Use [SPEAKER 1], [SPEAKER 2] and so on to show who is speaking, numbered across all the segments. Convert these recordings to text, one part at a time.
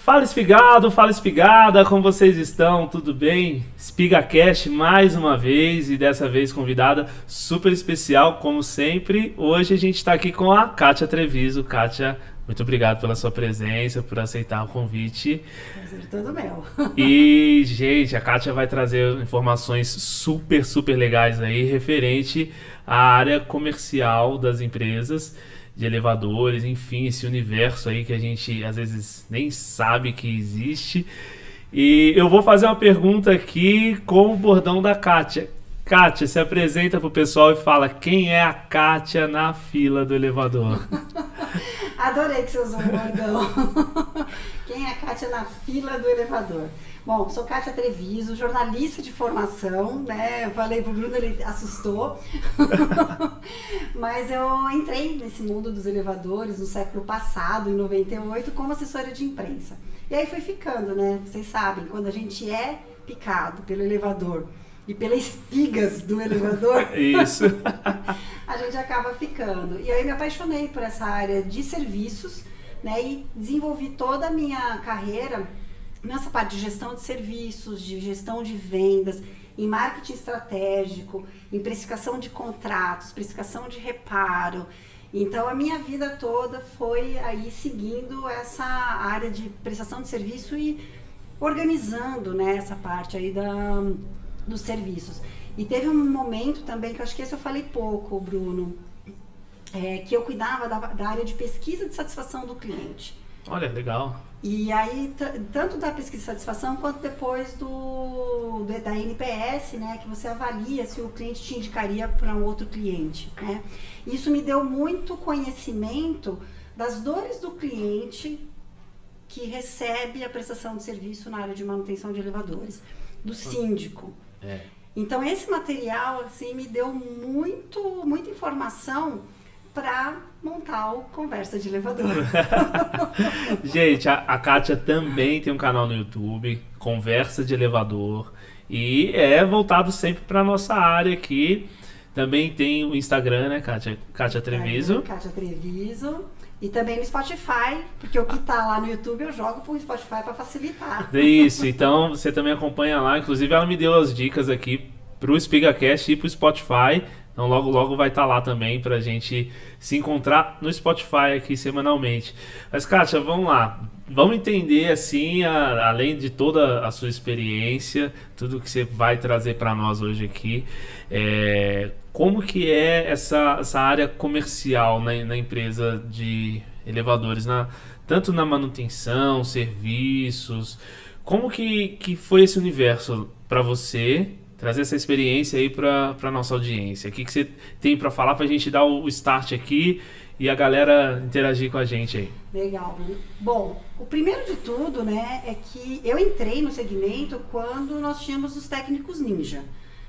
[SPEAKER 1] Fala espigada, como vocês estão? Tudo bem? SpigaCast mais uma vez e dessa vez convidada super especial, como sempre. Hoje a gente está aqui com a Kátia Treviso. Kátia, muito obrigado pela sua presença, por aceitar o convite.
[SPEAKER 2] Prazer todo meu.
[SPEAKER 1] E, gente, a Kátia vai trazer informações super legais aí referente à área comercial das empresas de elevadores, enfim, esse universo aí que a gente às vezes nem sabe que existe. E eu vou fazer uma pergunta aqui com o bordão da Kátia. Kátia, se apresenta pro pessoal e fala quem é a Kátia na fila do elevador.
[SPEAKER 2] Adorei que você usou o bordão. Quem é a Kátia na fila do elevador? Bom, sou Kátia Treviso, jornalista de formação, né? Eu falei pro Bruno, ele assustou. Mas eu entrei nesse mundo dos elevadores no século passado, em 98, como assessora de imprensa. E aí foi ficando, né? Vocês sabem, quando a gente é picado pelo elevador e pelas espigas do elevador,
[SPEAKER 1] Isso.
[SPEAKER 2] a gente acaba ficando. E aí me apaixonei por essa área de serviços, né? E desenvolvi toda a minha carreira nessa parte de gestão de serviços, de gestão de vendas, em marketing estratégico, em precificação de contratos, precificação de reparo. Então a minha vida toda foi aí seguindo essa área de prestação de serviço e organizando, né, essa parte aí dos serviços. E teve um momento também, que eu acho que esse eu falei pouco, Bruno, que eu cuidava da área de pesquisa de satisfação do cliente.
[SPEAKER 1] Olha, legal.
[SPEAKER 2] E aí, tanto da pesquisa de satisfação, quanto depois da NPS, né, que você avalia se o cliente te indicaria para um outro cliente, né? Isso me deu muito conhecimento das dores do cliente que recebe a prestação de serviço na área de manutenção de elevadores, do síndico. Então, esse material, assim, me deu muita informação para montar o Conversa de Elevador.
[SPEAKER 1] Gente, a Kátia também tem um canal no YouTube, Conversa de Elevador, e é voltado sempre para nossa área aqui. Também tem o Instagram, né, Kátia? Kátia Treviso.
[SPEAKER 2] Kátia Treviso. E também no Spotify, porque o que tá lá no YouTube eu jogo pro Spotify para facilitar.
[SPEAKER 1] É isso, então você também acompanha lá. Inclusive ela me deu as dicas aqui pro SpigaCast e pro Spotify. Então logo vai estar lá também pra gente se encontrar no Spotify aqui semanalmente. Mas Kátia, vamos lá. Vamos entender assim, além de toda a sua experiência, tudo que você vai trazer para nós hoje aqui, como que é essa área comercial na empresa de elevadores, tanto na manutenção, serviços, como que foi esse universo para você? Trazer essa experiência aí para nossa audiência. O que você tem para falar para a gente dar o start aqui e a galera interagir com a gente aí?
[SPEAKER 2] Legal. Bom, o primeiro de tudo, né, é que eu entrei no segmento quando nós tínhamos os técnicos ninja,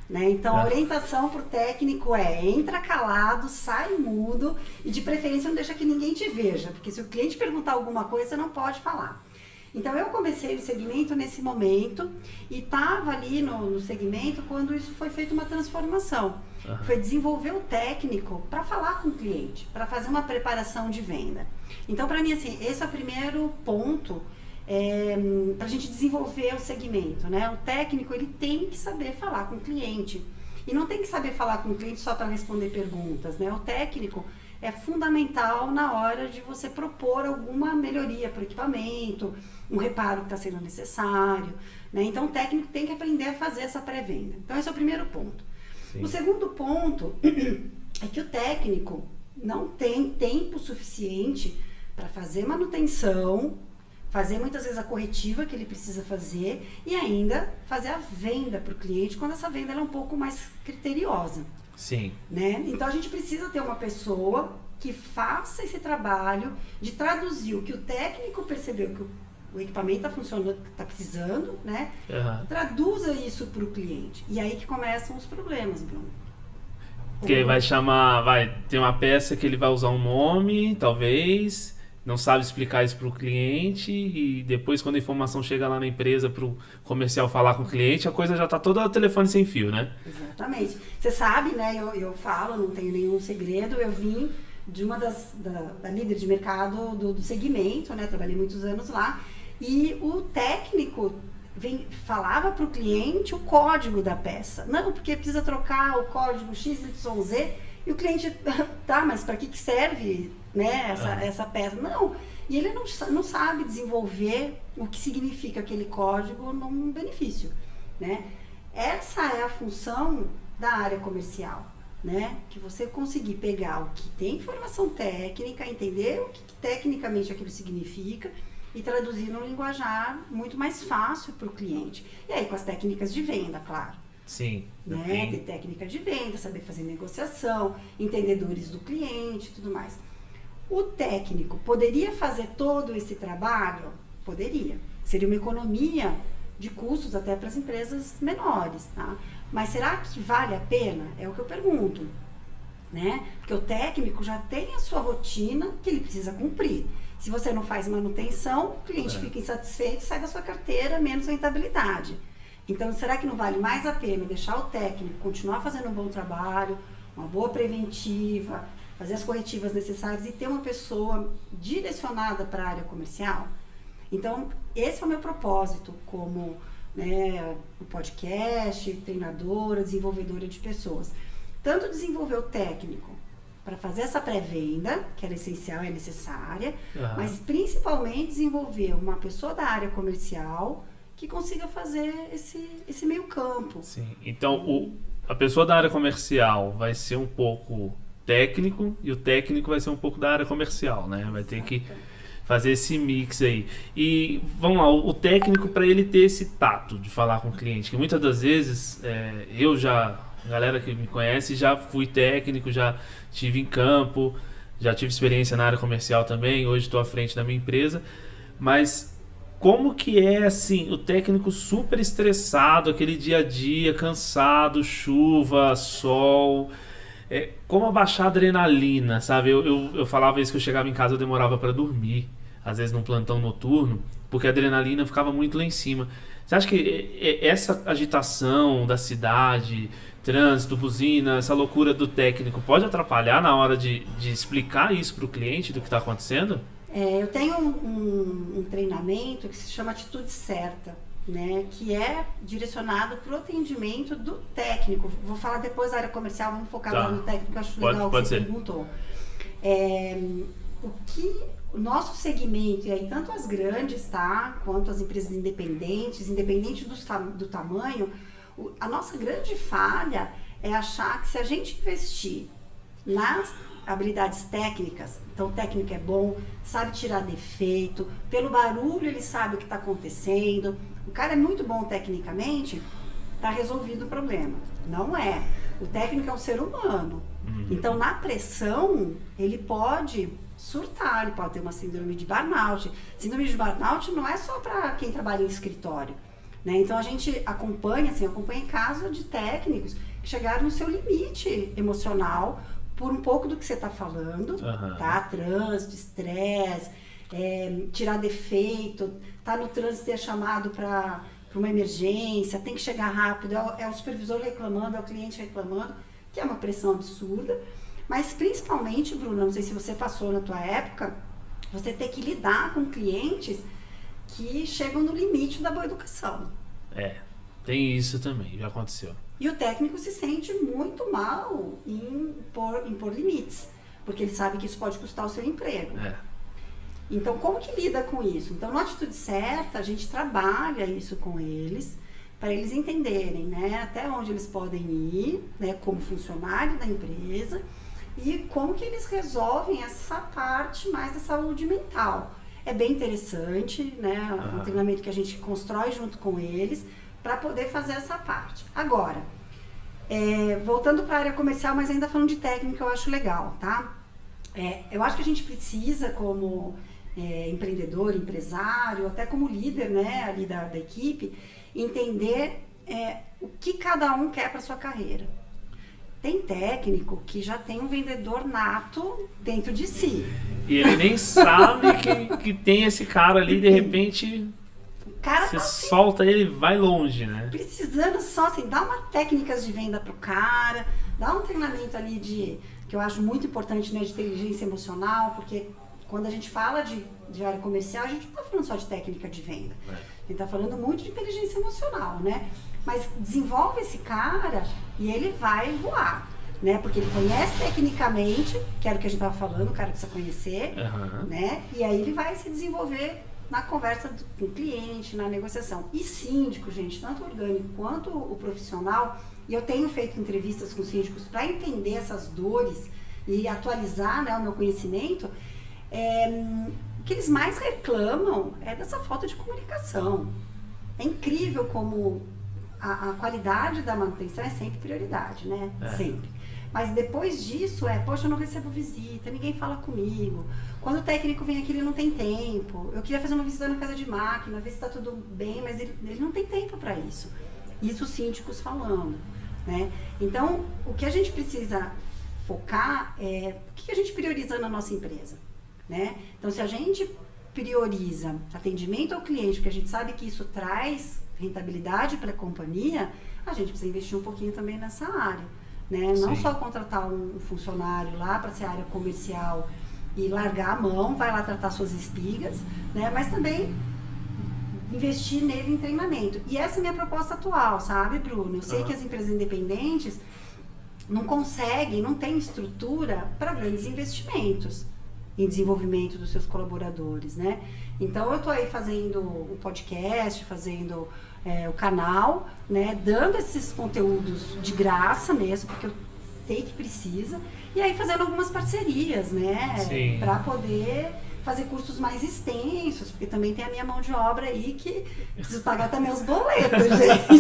[SPEAKER 2] né? Então a orientação pro técnico entra calado, sai mudo e de preferência não deixa que ninguém te veja, porque se o cliente perguntar alguma coisa, você não pode falar. Então eu comecei o segmento nesse momento e estava ali no segmento quando isso foi feita uma transformação. Foi desenvolver o técnico para falar com o cliente, para fazer uma preparação de venda. Então para mim, assim, esse é o primeiro ponto para a gente desenvolver o segmento, né? O técnico, ele tem que saber falar com o cliente. E não tem que saber falar com o cliente só para responder perguntas, né? O técnico é fundamental na hora de você propor alguma melhoria para o equipamento, um reparo que está sendo necessário, né? Então o técnico tem que aprender a fazer essa pré-venda. Então esse é o primeiro ponto. Sim. O segundo ponto é que o técnico não tem tempo suficiente para fazer manutenção, fazer muitas vezes a corretiva que ele precisa fazer e ainda fazer a venda para o cliente quando essa venda ela é um pouco mais criteriosa.
[SPEAKER 1] Sim.
[SPEAKER 2] Né? Então a gente precisa ter uma pessoa que faça esse trabalho de traduzir o que o técnico percebeu que o equipamento está funcionando, está precisando, né? Traduza isso para o cliente. E aí que começam os problemas, Bruno.
[SPEAKER 1] Porque vai ter uma peça que ele vai usar um nome, talvez, não sabe explicar isso para o cliente e depois quando a informação chega lá na empresa para o comercial falar com o cliente, a coisa já está toda telefone sem fio, né?
[SPEAKER 2] Exatamente. Você sabe, né? Eu falo, não tenho nenhum segredo, eu vim de uma da líder de mercado do segmento, né? Trabalhei muitos anos lá. E o técnico falava para o cliente o código da peça. Não, porque precisa trocar o código XYZ. E o cliente, tá, mas para que serve, né, essa peça? Não. E ele não sabe desenvolver o que significa aquele código num benefício, né? Essa é a função da área comercial, né? Que você conseguir pegar o que tem informação técnica, entender o que tecnicamente aquilo significa e traduzir num linguajar muito mais fácil para o cliente. E aí com as técnicas de venda, claro.
[SPEAKER 1] Sim.
[SPEAKER 2] Né? Ter técnica de venda, saber fazer negociação, entendedores do cliente e tudo mais. O técnico poderia fazer todo esse trabalho? Poderia. Seria uma economia de custos até para as empresas menores, tá? Mas será que vale a pena? É o que eu pergunto, né? Porque o técnico já tem a sua rotina que ele precisa cumprir. Se você não faz manutenção, o cliente fica insatisfeito, sai da sua carteira, menos rentabilidade. Então, será que não vale mais a pena deixar o técnico continuar fazendo um bom trabalho, uma boa preventiva, fazer as corretivas necessárias e ter uma pessoa direcionada para a área comercial? Então, esse é o meu propósito como, né, um podcast, treinadora, desenvolvedora de pessoas. Tanto desenvolver o técnico para fazer essa pré-venda, que é essencial, é necessária, mas principalmente desenvolver uma pessoa da área comercial que consiga fazer esse meio campo.
[SPEAKER 1] Sim. Então, a pessoa da área comercial vai ser um pouco técnico e o técnico vai ser um pouco da área comercial, né? Vai ter que fazer esse mix aí. E, vamos lá, o técnico, para ele ter esse tato de falar com o cliente, que muitas das vezes, a galera que me conhece, já fui técnico, já estive em campo, já tive experiência na área comercial também, hoje estou à frente da minha empresa, mas como que é, assim, o técnico super estressado, aquele dia a dia, cansado, chuva, sol, como abaixar a adrenalina, sabe? Eu falava isso, que eu chegava em casa, eu demorava para dormir, às vezes num plantão noturno, porque a adrenalina ficava muito lá em cima. Você acha que essa agitação da cidade, trânsito, buzina, essa loucura do técnico pode atrapalhar na hora de explicar isso para o cliente do que está acontecendo?
[SPEAKER 2] Eu tenho um treinamento que se chama Atitude Certa, né, que é direcionado para o atendimento do técnico. Vou falar depois da área comercial, vamos focar lá no técnico, que eu acho legal que você perguntou. O nosso segmento, e aí tanto as grandes, tá, quanto as empresas independentes, independente do tamanho, a nossa grande falha é achar que se a gente investir nas habilidades técnicas, então o técnico é bom, sabe tirar defeito, pelo barulho ele sabe o que está acontecendo, o cara é muito bom tecnicamente, está resolvido o problema. Não é. O técnico é um ser humano. Então, na pressão, ele pode surtar, ele pode ter uma síndrome de burnout. Síndrome de burnout não é só para quem trabalha em escritório, né? Então, a gente acompanha casos de técnicos que chegaram no seu limite emocional por um pouco do que você está falando, tá? Trânsito, estresse, tirar defeito, tá no trânsito e é chamado para uma emergência, tem que chegar rápido, é o supervisor reclamando, é o cliente reclamando, que é uma pressão absurda. Mas principalmente, Bruna, não sei se você passou na tua época, você tem que lidar com clientes que chegam no limite da boa educação.
[SPEAKER 1] Tem isso também, já aconteceu.
[SPEAKER 2] E o técnico se sente muito mal em pôr limites, porque ele sabe que isso pode custar o seu emprego. Então, como que lida com isso? Então, na Atitude Certa, a gente trabalha isso com eles, para eles entenderem, né, até onde eles podem ir, né, como funcionário da empresa, e como que eles resolvem essa parte mais da saúde mental. É bem interessante, né, um treinamento que a gente constrói junto com eles, para poder fazer essa parte. Agora, voltando para a área comercial, mas ainda falando de técnico, eu acho legal, tá? Eu acho que a gente precisa, como empreendedor, empresário, até como líder, né, ali da equipe, entender o que cada um quer para sua carreira. Tem técnico que já tem um vendedor nato dentro de si. E ele nem sabe que tem esse cara ali, de repente você solta ele e vai longe, né? Precisando só, assim, dar uma técnicas de venda pro cara, dar um treinamento ali que eu acho muito importante, né, de inteligência emocional, porque quando a gente fala de área comercial, a gente não está falando só de técnica de venda. A gente está falando muito de inteligência emocional, né? Mas desenvolve esse cara e ele vai voar, né? Porque ele conhece tecnicamente, que era o que a gente estava falando, o cara precisa conhecer, né? E aí ele vai se desenvolver na conversa com o cliente, na negociação. E síndico, gente, tanto o orgânico quanto o profissional, e eu tenho feito entrevistas com síndicos para entender essas dores e atualizar, né, o meu conhecimento, o que eles mais reclamam é dessa falta de comunicação. É incrível como a qualidade da manutenção é sempre prioridade, né? Sempre. Mas depois disso poxa, eu não recebo visita, ninguém fala comigo. Quando o técnico vem aqui, ele não tem tempo. Eu queria fazer uma visita na casa de máquina, ver se está tudo bem, mas ele não tem tempo para isso. Isso os síndicos falando, né? Então, o que a gente precisa focar é o que a gente prioriza na nossa empresa, né? Então, se a gente prioriza atendimento ao cliente, porque a gente sabe que isso traz rentabilidade para a companhia, a gente precisa investir um pouquinho também nessa área, né? Não só contratar um funcionário lá para ser área comercial e largar a mão, vai lá tratar suas espigas, né? Mas também investir nele em treinamento. E essa é a minha proposta atual, sabe, Bruno? Eu sei que as empresas independentes não conseguem, não têm estrutura para grandes investimentos em desenvolvimento dos seus colaboradores, né? Então, eu estou aí fazendo o podcast, fazendo o canal, né? Dando esses conteúdos de graça mesmo, porque eu sei que precisa. E aí, fazendo algumas parcerias, né? Para poder fazer cursos mais extensos, porque também tem a minha mão de obra aí que preciso pagar também os boletos,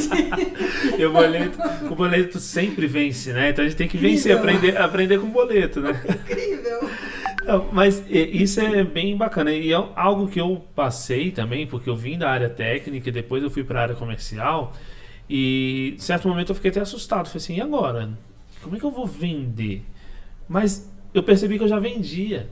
[SPEAKER 2] gente.
[SPEAKER 1] E o boleto sempre vence, né? Então a gente tem que vencer, aprender com o boleto, né?
[SPEAKER 2] Incrível!
[SPEAKER 1] Não, mas isso é bem bacana. E é algo que eu passei também, porque eu vim da área técnica e depois eu fui para a área comercial. E em certo momento eu fiquei até assustado. Falei assim, e agora? Como é que eu vou vender? Mas eu percebi que eu já vendia.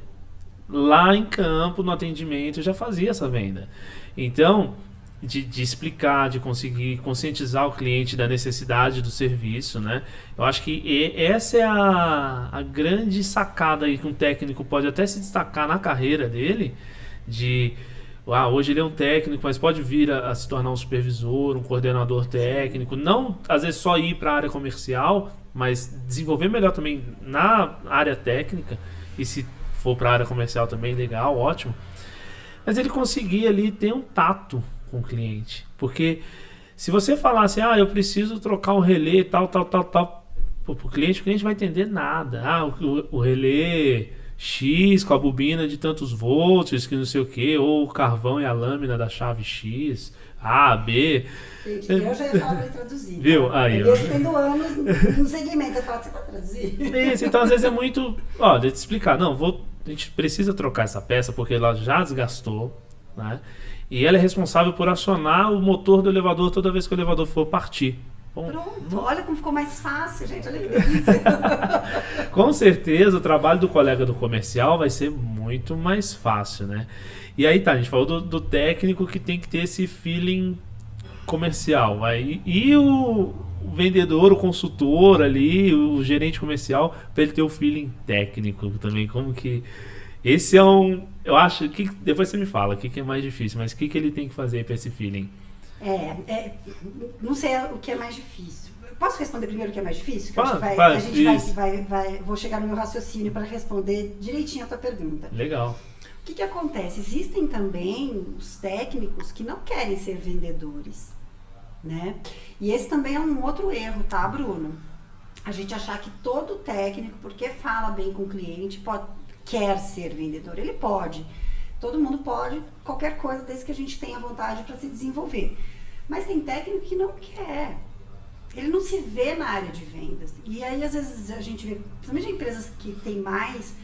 [SPEAKER 1] Lá em campo, no atendimento, eu já fazia essa venda. Então, de explicar, de conseguir conscientizar o cliente da necessidade do serviço, né? Eu acho que essa é a grande sacada aí que um técnico pode até se destacar na carreira dele, hoje ele é um técnico, mas pode vir a se tornar um supervisor, um coordenador técnico, não às vezes só ir para a área comercial, mas desenvolver melhor também na área técnica, e se for para a área comercial também, legal, ótimo. Mas ele conseguir ali ter um tato com o cliente. Porque se você falasse, eu preciso trocar um relé, tal, pro cliente, o cliente vai entender nada. O relé X com a bobina de tantos volts, que não sei o que, ou o carvão e a lâmina da chave X, A, B.
[SPEAKER 2] Gente, eu já ia falar para ele traduzir.
[SPEAKER 1] Viu?
[SPEAKER 2] Tá?
[SPEAKER 1] Aí,
[SPEAKER 2] mesmo tendo anos no segmento, eu falo, você vai traduzir?
[SPEAKER 1] Isso, então às vezes é muito... deixa eu te explicar. A gente precisa trocar essa peça porque ela já desgastou, né? E ela é responsável por acionar o motor do elevador toda vez que o elevador for partir. Bom,
[SPEAKER 2] pronto, olha como ficou mais fácil, gente, olha que delícia.
[SPEAKER 1] Com certeza o trabalho do colega do comercial vai ser muito mais fácil, né? E aí a gente falou do técnico que tem que ter esse feeling comercial. E o vendedor, o consultor ali, o gerente comercial, para ele ter o feeling técnico também. Como que... Esse é eu acho que... Depois você me fala o que é mais difícil, mas o que ele tem que fazer para esse feeling?
[SPEAKER 2] Não sei o que é mais difícil. Posso responder primeiro o que é mais difícil? Vou chegar no meu raciocínio para responder direitinho a tua pergunta.
[SPEAKER 1] Legal.
[SPEAKER 2] O que acontece? Existem também os técnicos que não querem ser vendedores, né? E esse também é um outro erro, tá, Bruno? A gente achar que todo técnico, porque fala bem com o cliente, quer ser vendedor. Ele pode. Todo mundo pode, qualquer coisa, desde que a gente tenha vontade para se desenvolver. Mas tem técnico que não quer. Ele não se vê na área de vendas. E aí, às vezes, a gente vê, principalmente empresas que têm mais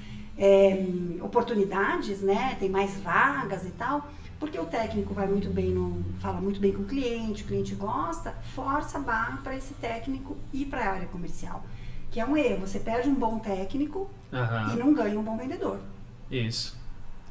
[SPEAKER 2] oportunidades, né? Tem mais vagas e tal, porque o técnico vai muito bem, fala muito bem com o cliente gosta, força a barra para esse técnico ir para a área comercial. Que é um erro. Você perde um bom técnico e não ganha um bom vendedor.
[SPEAKER 1] Isso.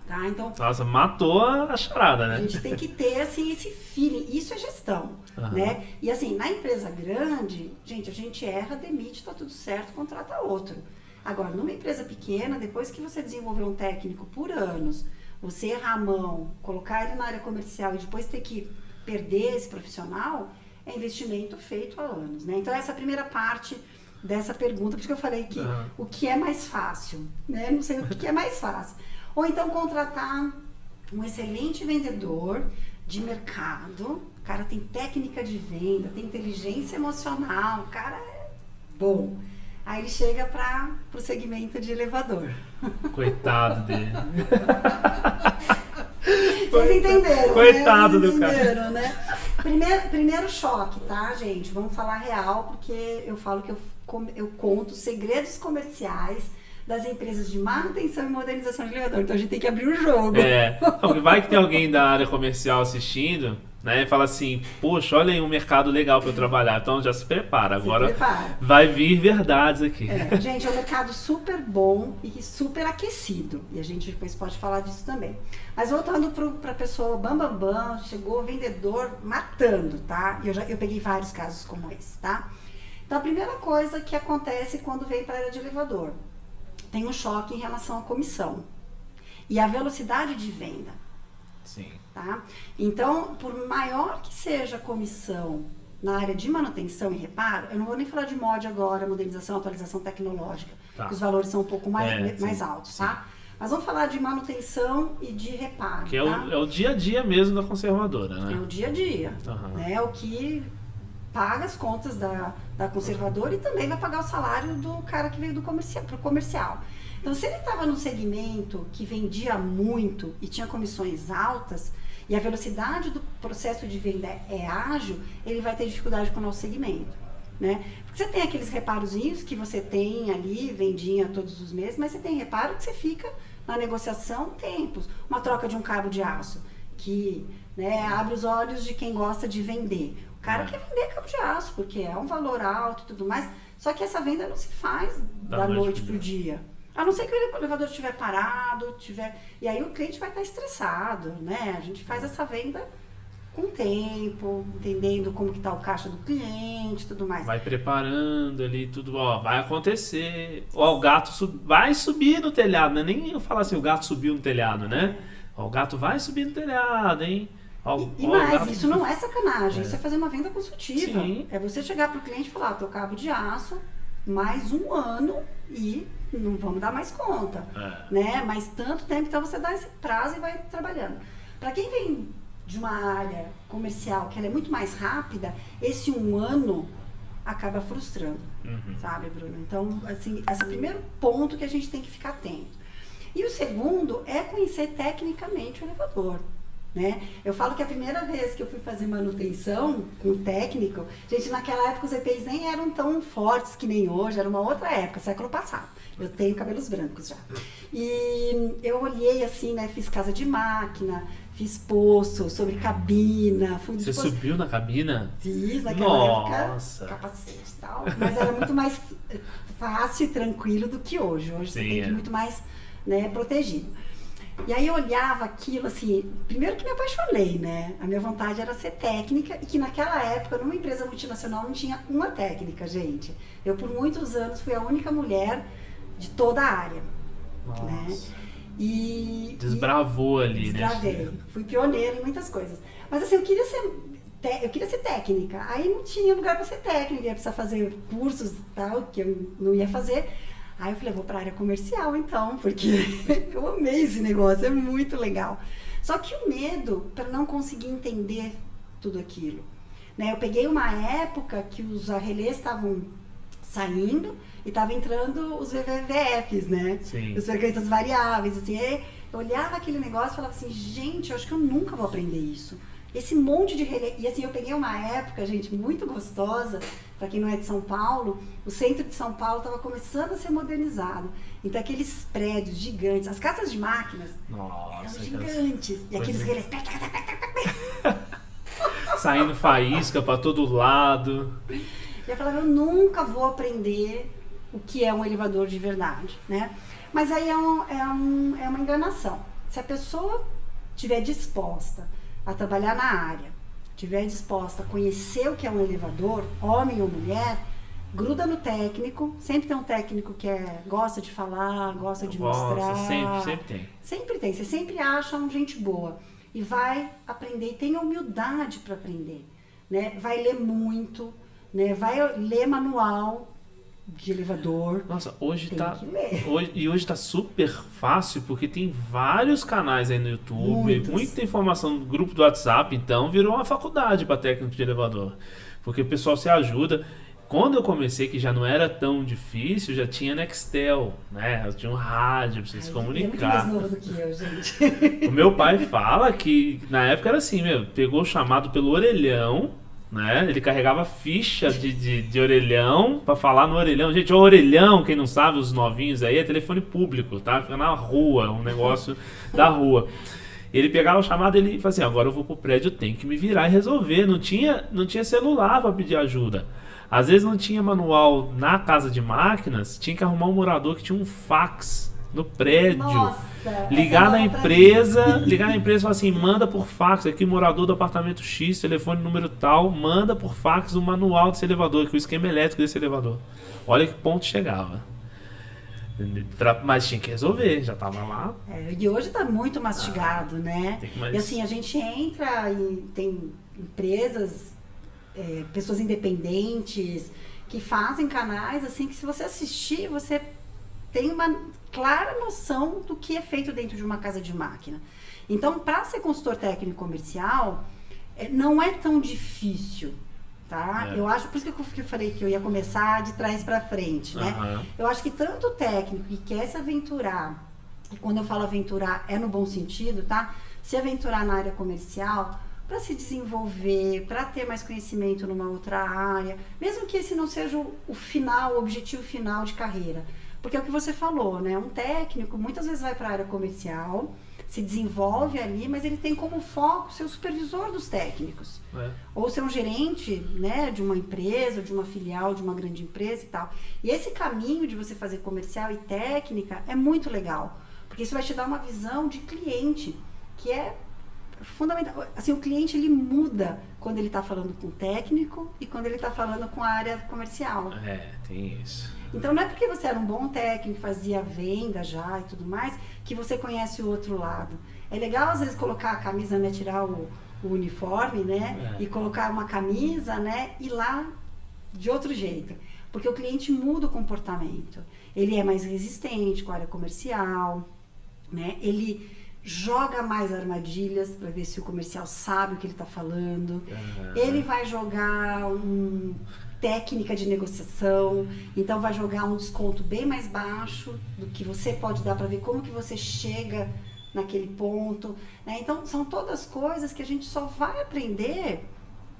[SPEAKER 2] Tá? Então,
[SPEAKER 1] nossa, matou a charada, né?
[SPEAKER 2] A gente tem que ter assim, esse feeling. Isso é gestão, né? E assim, na empresa grande, gente, a gente erra, demite, tá tudo certo, contrata outro. Agora, numa empresa pequena, depois que você desenvolver um técnico por anos, você errar a mão, colocar ele na área comercial e depois ter que perder esse profissional, é investimento feito há anos, né? Então, essa é a primeira parte dessa pergunta, por isso que eu falei que o que é mais fácil, né? Não sei o que é mais fácil. Ou então contratar um excelente vendedor de mercado, o cara tem técnica de venda, tem inteligência emocional, o cara é bom. Aí ele chega para o segmento de elevador.
[SPEAKER 1] Coitado dele.
[SPEAKER 2] Vocês entenderam,
[SPEAKER 1] coitado
[SPEAKER 2] né?
[SPEAKER 1] do cara.
[SPEAKER 2] Né? Primeiro choque, tá, gente? Vamos falar real, porque eu falo que eu conto segredos comerciais das empresas de manutenção e modernização de elevador. Então a gente tem que abrir o jogo.
[SPEAKER 1] Porque vai que tem alguém da área comercial assistindo, né? E fala assim, poxa, olha aí um mercado legal para eu trabalhar. Então já se prepara. Agora vai vir verdades aqui.
[SPEAKER 2] Gente, é um mercado super bom e super aquecido. E a gente depois pode falar disso também. Mas voltando para a pessoa bam, chegou o vendedor matando, tá? E eu peguei vários casos como esse, tá? Então a primeira coisa que acontece quando vem para a área de elevador, tem um choque em relação à comissão e a velocidade de venda.
[SPEAKER 1] Sim.
[SPEAKER 2] Tá? Então, por maior que seja a comissão na área de manutenção e reparo, eu não vou nem falar de mod agora, modernização, atualização tecnológica, que os valores são um pouco mais altos, tá? Mas vamos falar de manutenção e de reparo.
[SPEAKER 1] Que
[SPEAKER 2] tá?
[SPEAKER 1] é o dia a dia mesmo da conservadora, né?
[SPEAKER 2] É o dia a dia. Né? É o que paga as contas da conservadora e também vai pagar o salário do cara que veio do comercial. Então, se ele estava num segmento que vendia muito e tinha comissões altas e a velocidade do processo de venda é ágil, ele vai ter dificuldade com o nosso segmento, né? Porque você tem aqueles reparozinhos que você tem ali, vendinha todos os meses, mas você tem reparo que você fica na negociação tempos. Uma troca de um cabo de aço, que, né, abre os olhos de quem gosta de vender. O cara quer vender cabo de aço, porque é um valor alto e tudo mais, só que essa venda não se faz da noite pro dia. A não ser que o elevador estiver parado, e aí o cliente vai estar estressado, né? A gente faz essa venda com tempo, entendendo como que está o caixa do cliente e tudo mais.
[SPEAKER 1] Vai preparando ali tudo, vai acontecer. O gato vai subir no telhado, né? Nem eu falar assim, o gato subiu no telhado, né? O gato vai subir no telhado, hein?
[SPEAKER 2] Isso não é sacanagem, isso é fazer uma venda consultiva. Sim. É você chegar para o cliente e falar, teu cabo de aço, mais um ano e não vamos dar mais conta, né? Mas tanto tempo, então você dá esse prazo e vai trabalhando. Para quem vem de uma área comercial que ela é muito mais rápida, esse um ano acaba frustrando, sabe, Bruno? Então, assim, esse é o primeiro ponto que a gente tem que ficar atento. E o segundo é conhecer tecnicamente o elevador. Né? Eu falo que a primeira vez que eu fui fazer manutenção com técnico, gente, naquela época os EPIs nem eram tão fortes que nem hoje, era uma outra época, século passado. Eu tenho cabelos brancos já. E eu olhei assim, né, fiz casa de máquina, fiz poço sobre cabina.
[SPEAKER 1] Você subiu na cabina?
[SPEAKER 2] Fiz, naquela época, capacete e tal, mas era muito mais fácil e tranquilo do que hoje. Hoje você tem que ir muito mais, né, protegido. E aí eu olhava aquilo assim, primeiro que me apaixonei, né? A minha vontade era ser técnica e que naquela época, numa empresa multinacional, não tinha uma técnica, gente. Eu por muitos anos fui a única mulher de toda a área.
[SPEAKER 1] Nossa.
[SPEAKER 2] Né?
[SPEAKER 1] Desbravou ali,
[SPEAKER 2] desbravei.
[SPEAKER 1] né?
[SPEAKER 2] Fui pioneira em muitas coisas. Mas assim, eu queria ser técnica. Aí não tinha lugar para ser técnica, ia precisar fazer cursos e tal, que eu não ia fazer. Aí eu falei, vou para a área comercial então, porque eu amei esse negócio, é muito legal. Só que o medo para não conseguir entender tudo aquilo. Né? Eu peguei uma época que os arrelês estavam saindo e estavam entrando os VVVFs, né?
[SPEAKER 1] Sim.
[SPEAKER 2] As frequências variáveis, assim. Eu olhava aquele negócio e falava assim, gente, eu acho que eu nunca vou aprender isso. Esse monte de relé. E assim, eu peguei uma época, gente, muito gostosa, para quem não é de São Paulo, o centro de São Paulo estava começando a ser modernizado. Então, aqueles prédios gigantes, as casas de máquinas eram gigantes. E aqueles relés.
[SPEAKER 1] Saindo faísca para todo lado.
[SPEAKER 2] E eu falava, eu nunca vou aprender o que é um elevador de verdade, né? Mas aí é uma enganação. Se a pessoa estiver disposta a trabalhar na área, estiver disposta a conhecer o que é um elevador, homem ou mulher, gruda no técnico, sempre tem um técnico que gosta de falar, gosta de mostrar.
[SPEAKER 1] Sempre tem.
[SPEAKER 2] Sempre tem, você sempre acha um gente boa. E vai aprender, tem humildade para aprender, né? Vai ler muito, né? Vai ler manual de elevador.
[SPEAKER 1] Nossa, hoje tá super fácil, porque tem vários canais aí no YouTube, muita informação no grupo do WhatsApp, então virou uma faculdade para técnico de elevador. Porque o pessoal se ajuda. Quando eu comecei, que já não era tão difícil, já tinha Nextel, né? Tinha um rádio pra você se comunicar.
[SPEAKER 2] É muito mais novo do que eu, gente.
[SPEAKER 1] O meu pai fala que na época era assim, pegou o chamado pelo orelhão, né? Ele carregava ficha de orelhão pra falar no orelhão. Gente, o orelhão, quem não sabe, os novinhos aí, é telefone público, tá? Fica na rua, um negócio da rua. Ele pegava o chamado e ele falava assim, agora eu vou pro prédio, tenho que me virar e resolver. Não tinha celular pra pedir ajuda. Às vezes não tinha manual na casa de máquinas, tinha que arrumar um morador que tinha um fax no prédio.
[SPEAKER 2] Nossa,
[SPEAKER 1] ligar na empresa e falar assim, manda por fax, aqui morador do apartamento X, telefone número tal, manda por fax o manual desse elevador, que o esquema elétrico desse elevador. Olha que ponto chegava. Mas tinha que resolver, já tava lá.
[SPEAKER 2] E hoje tá muito mastigado, né?
[SPEAKER 1] Mais...
[SPEAKER 2] E assim, a gente entra e tem empresas, pessoas independentes que fazem canais assim que se você assistir, você tem uma clara noção do que é feito dentro de uma casa de máquina. Então, para ser consultor técnico comercial, não é tão difícil, tá? Eu acho, por isso que eu falei que eu ia começar de trás para frente, né? Eu acho que tanto o técnico que quer se aventurar, e quando eu falo aventurar é no bom sentido, tá? Se aventurar na área comercial, para se desenvolver, para ter mais conhecimento numa outra área, mesmo que esse não seja o objetivo final de carreira. Porque é o que você falou, né? Um técnico muitas vezes vai para a área comercial, se desenvolve ali, mas ele tem como foco ser o supervisor dos técnicos. Ou ser um gerente, né, de uma empresa, de uma filial, de uma grande empresa e tal. E esse caminho de você fazer comercial e técnica é muito legal. Porque isso vai te dar uma visão de cliente, que é fundamental. Assim, o cliente ele muda quando ele está falando com o técnico e quando ele está falando com a área comercial.
[SPEAKER 1] Tem isso.
[SPEAKER 2] Então não é porque você era um bom técnico, fazia venda já e tudo mais, que você conhece o outro lado. É legal às vezes colocar a camisa, né, tirar o uniforme, né, e colocar uma camisa, né, e ir lá de outro jeito. Porque o cliente muda o comportamento. Ele é mais resistente com a área comercial, né, ele joga mais armadilhas para ver se o comercial sabe o que ele está falando. Ele vai jogar técnica de negociação, então vai jogar um desconto bem mais baixo do que você pode dar para ver como que você chega naquele ponto, né? Então são todas coisas que a gente só vai aprender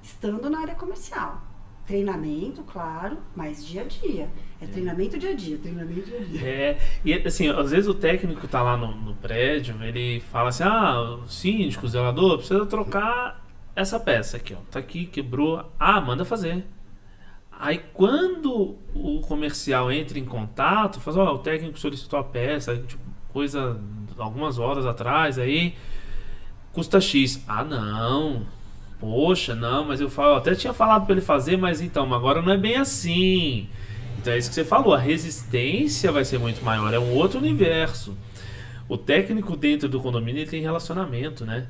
[SPEAKER 2] estando na área comercial. Treinamento, claro, mas dia a dia. Treinamento dia a dia, treinamento dia a dia.
[SPEAKER 1] E assim, às vezes o técnico tá lá no prédio, ele fala assim, o síndico, o zelador, precisa trocar essa peça aqui, ó. Tá aqui, quebrou. Manda fazer. Aí quando o comercial entra em contato, fala, o técnico solicitou a peça, tipo, coisa algumas horas atrás, aí custa X. Não. Poxa, não, mas eu até tinha falado para ele fazer, mas então, agora não é bem assim. Então é isso que você falou, a resistência vai ser muito maior, é um outro universo. O técnico dentro do condomínio ele tem relacionamento, né?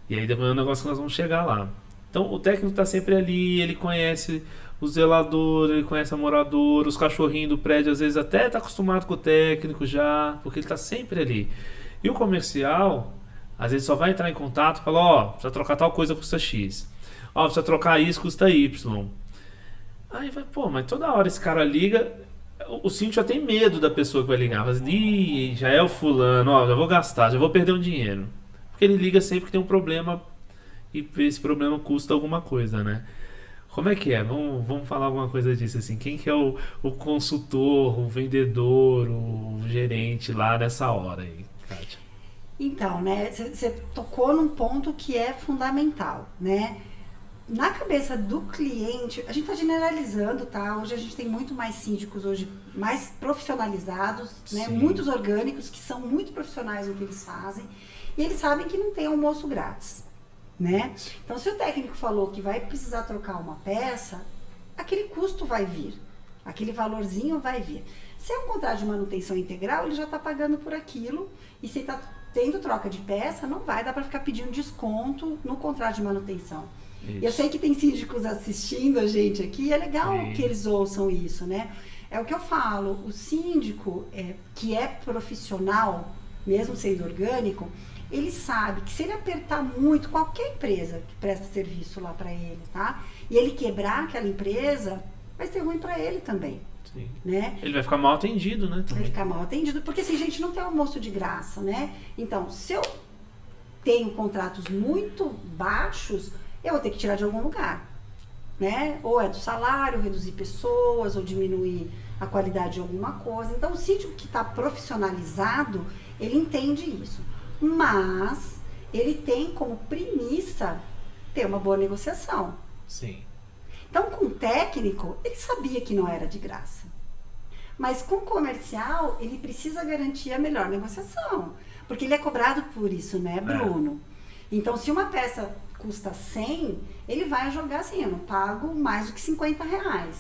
[SPEAKER 1] E aí depois é um negócio que nós vamos chegar lá. Então o técnico está sempre ali, ele conhece o zelador, ele conhece a moradora, os cachorrinhos do prédio, às vezes até está acostumado com o técnico já, porque ele está sempre ali. E o comercial, às vezes só vai entrar em contato e fala, precisa trocar tal coisa, custa X. Precisa trocar isso, custa Y. Aí vai, mas toda hora esse cara liga, o síndico já tem medo da pessoa que vai ligar. Fala assim, já é o fulano, já vou gastar, já vou perder um dinheiro. Porque ele liga sempre que tem um problema e esse problema custa alguma coisa, né? Como é que é? Vamos falar alguma coisa disso, assim. Quem que é o consultor, o vendedor, o gerente lá nessa hora aí, Kátia?
[SPEAKER 2] Então, né, você tocou num ponto que é fundamental, né? Na cabeça do cliente, a gente está generalizando, tá? Hoje a gente tem muito mais síndicos hoje mais profissionalizados, né? Muitos orgânicos que são muito profissionais no que eles fazem e eles sabem que não tem almoço grátis, né? Então, se o técnico falou que vai precisar trocar uma peça, aquele custo vai vir. Aquele valorzinho vai vir. Se é um contrato de manutenção integral, ele já está pagando por aquilo. E se está tendo troca de peça, não vai dar para ficar pedindo desconto no contrato de manutenção. Isso. Eu sei que tem síndicos assistindo a gente aqui, e é legal que eles ouçam isso, né? É o que eu falo, o síndico que é profissional, mesmo sendo orgânico, ele sabe que se ele apertar muito qualquer empresa que presta serviço lá para ele, tá? E ele quebrar aquela empresa, vai ser ruim para ele também.
[SPEAKER 1] Sim.
[SPEAKER 2] Né?
[SPEAKER 1] Ele vai ficar mal atendido, né? Também.
[SPEAKER 2] Vai ficar mal atendido, porque assim, gente, não tem almoço de graça, né? Então, se eu tenho contratos muito baixos, eu vou ter que tirar de algum lugar, né? Ou é do salário, reduzir pessoas, ou diminuir a qualidade de alguma coisa. Então, o síndico que está profissionalizado, ele entende isso. Mas ele tem como premissa ter uma boa negociação.
[SPEAKER 1] Sim.
[SPEAKER 2] Então, com o técnico, ele sabia que não era de graça. Mas com o comercial, ele precisa garantir a melhor negociação. Porque ele é cobrado por isso, né, Bruno? Então, se uma peça custa 100, ele vai jogar assim, eu não pago mais do que R$50,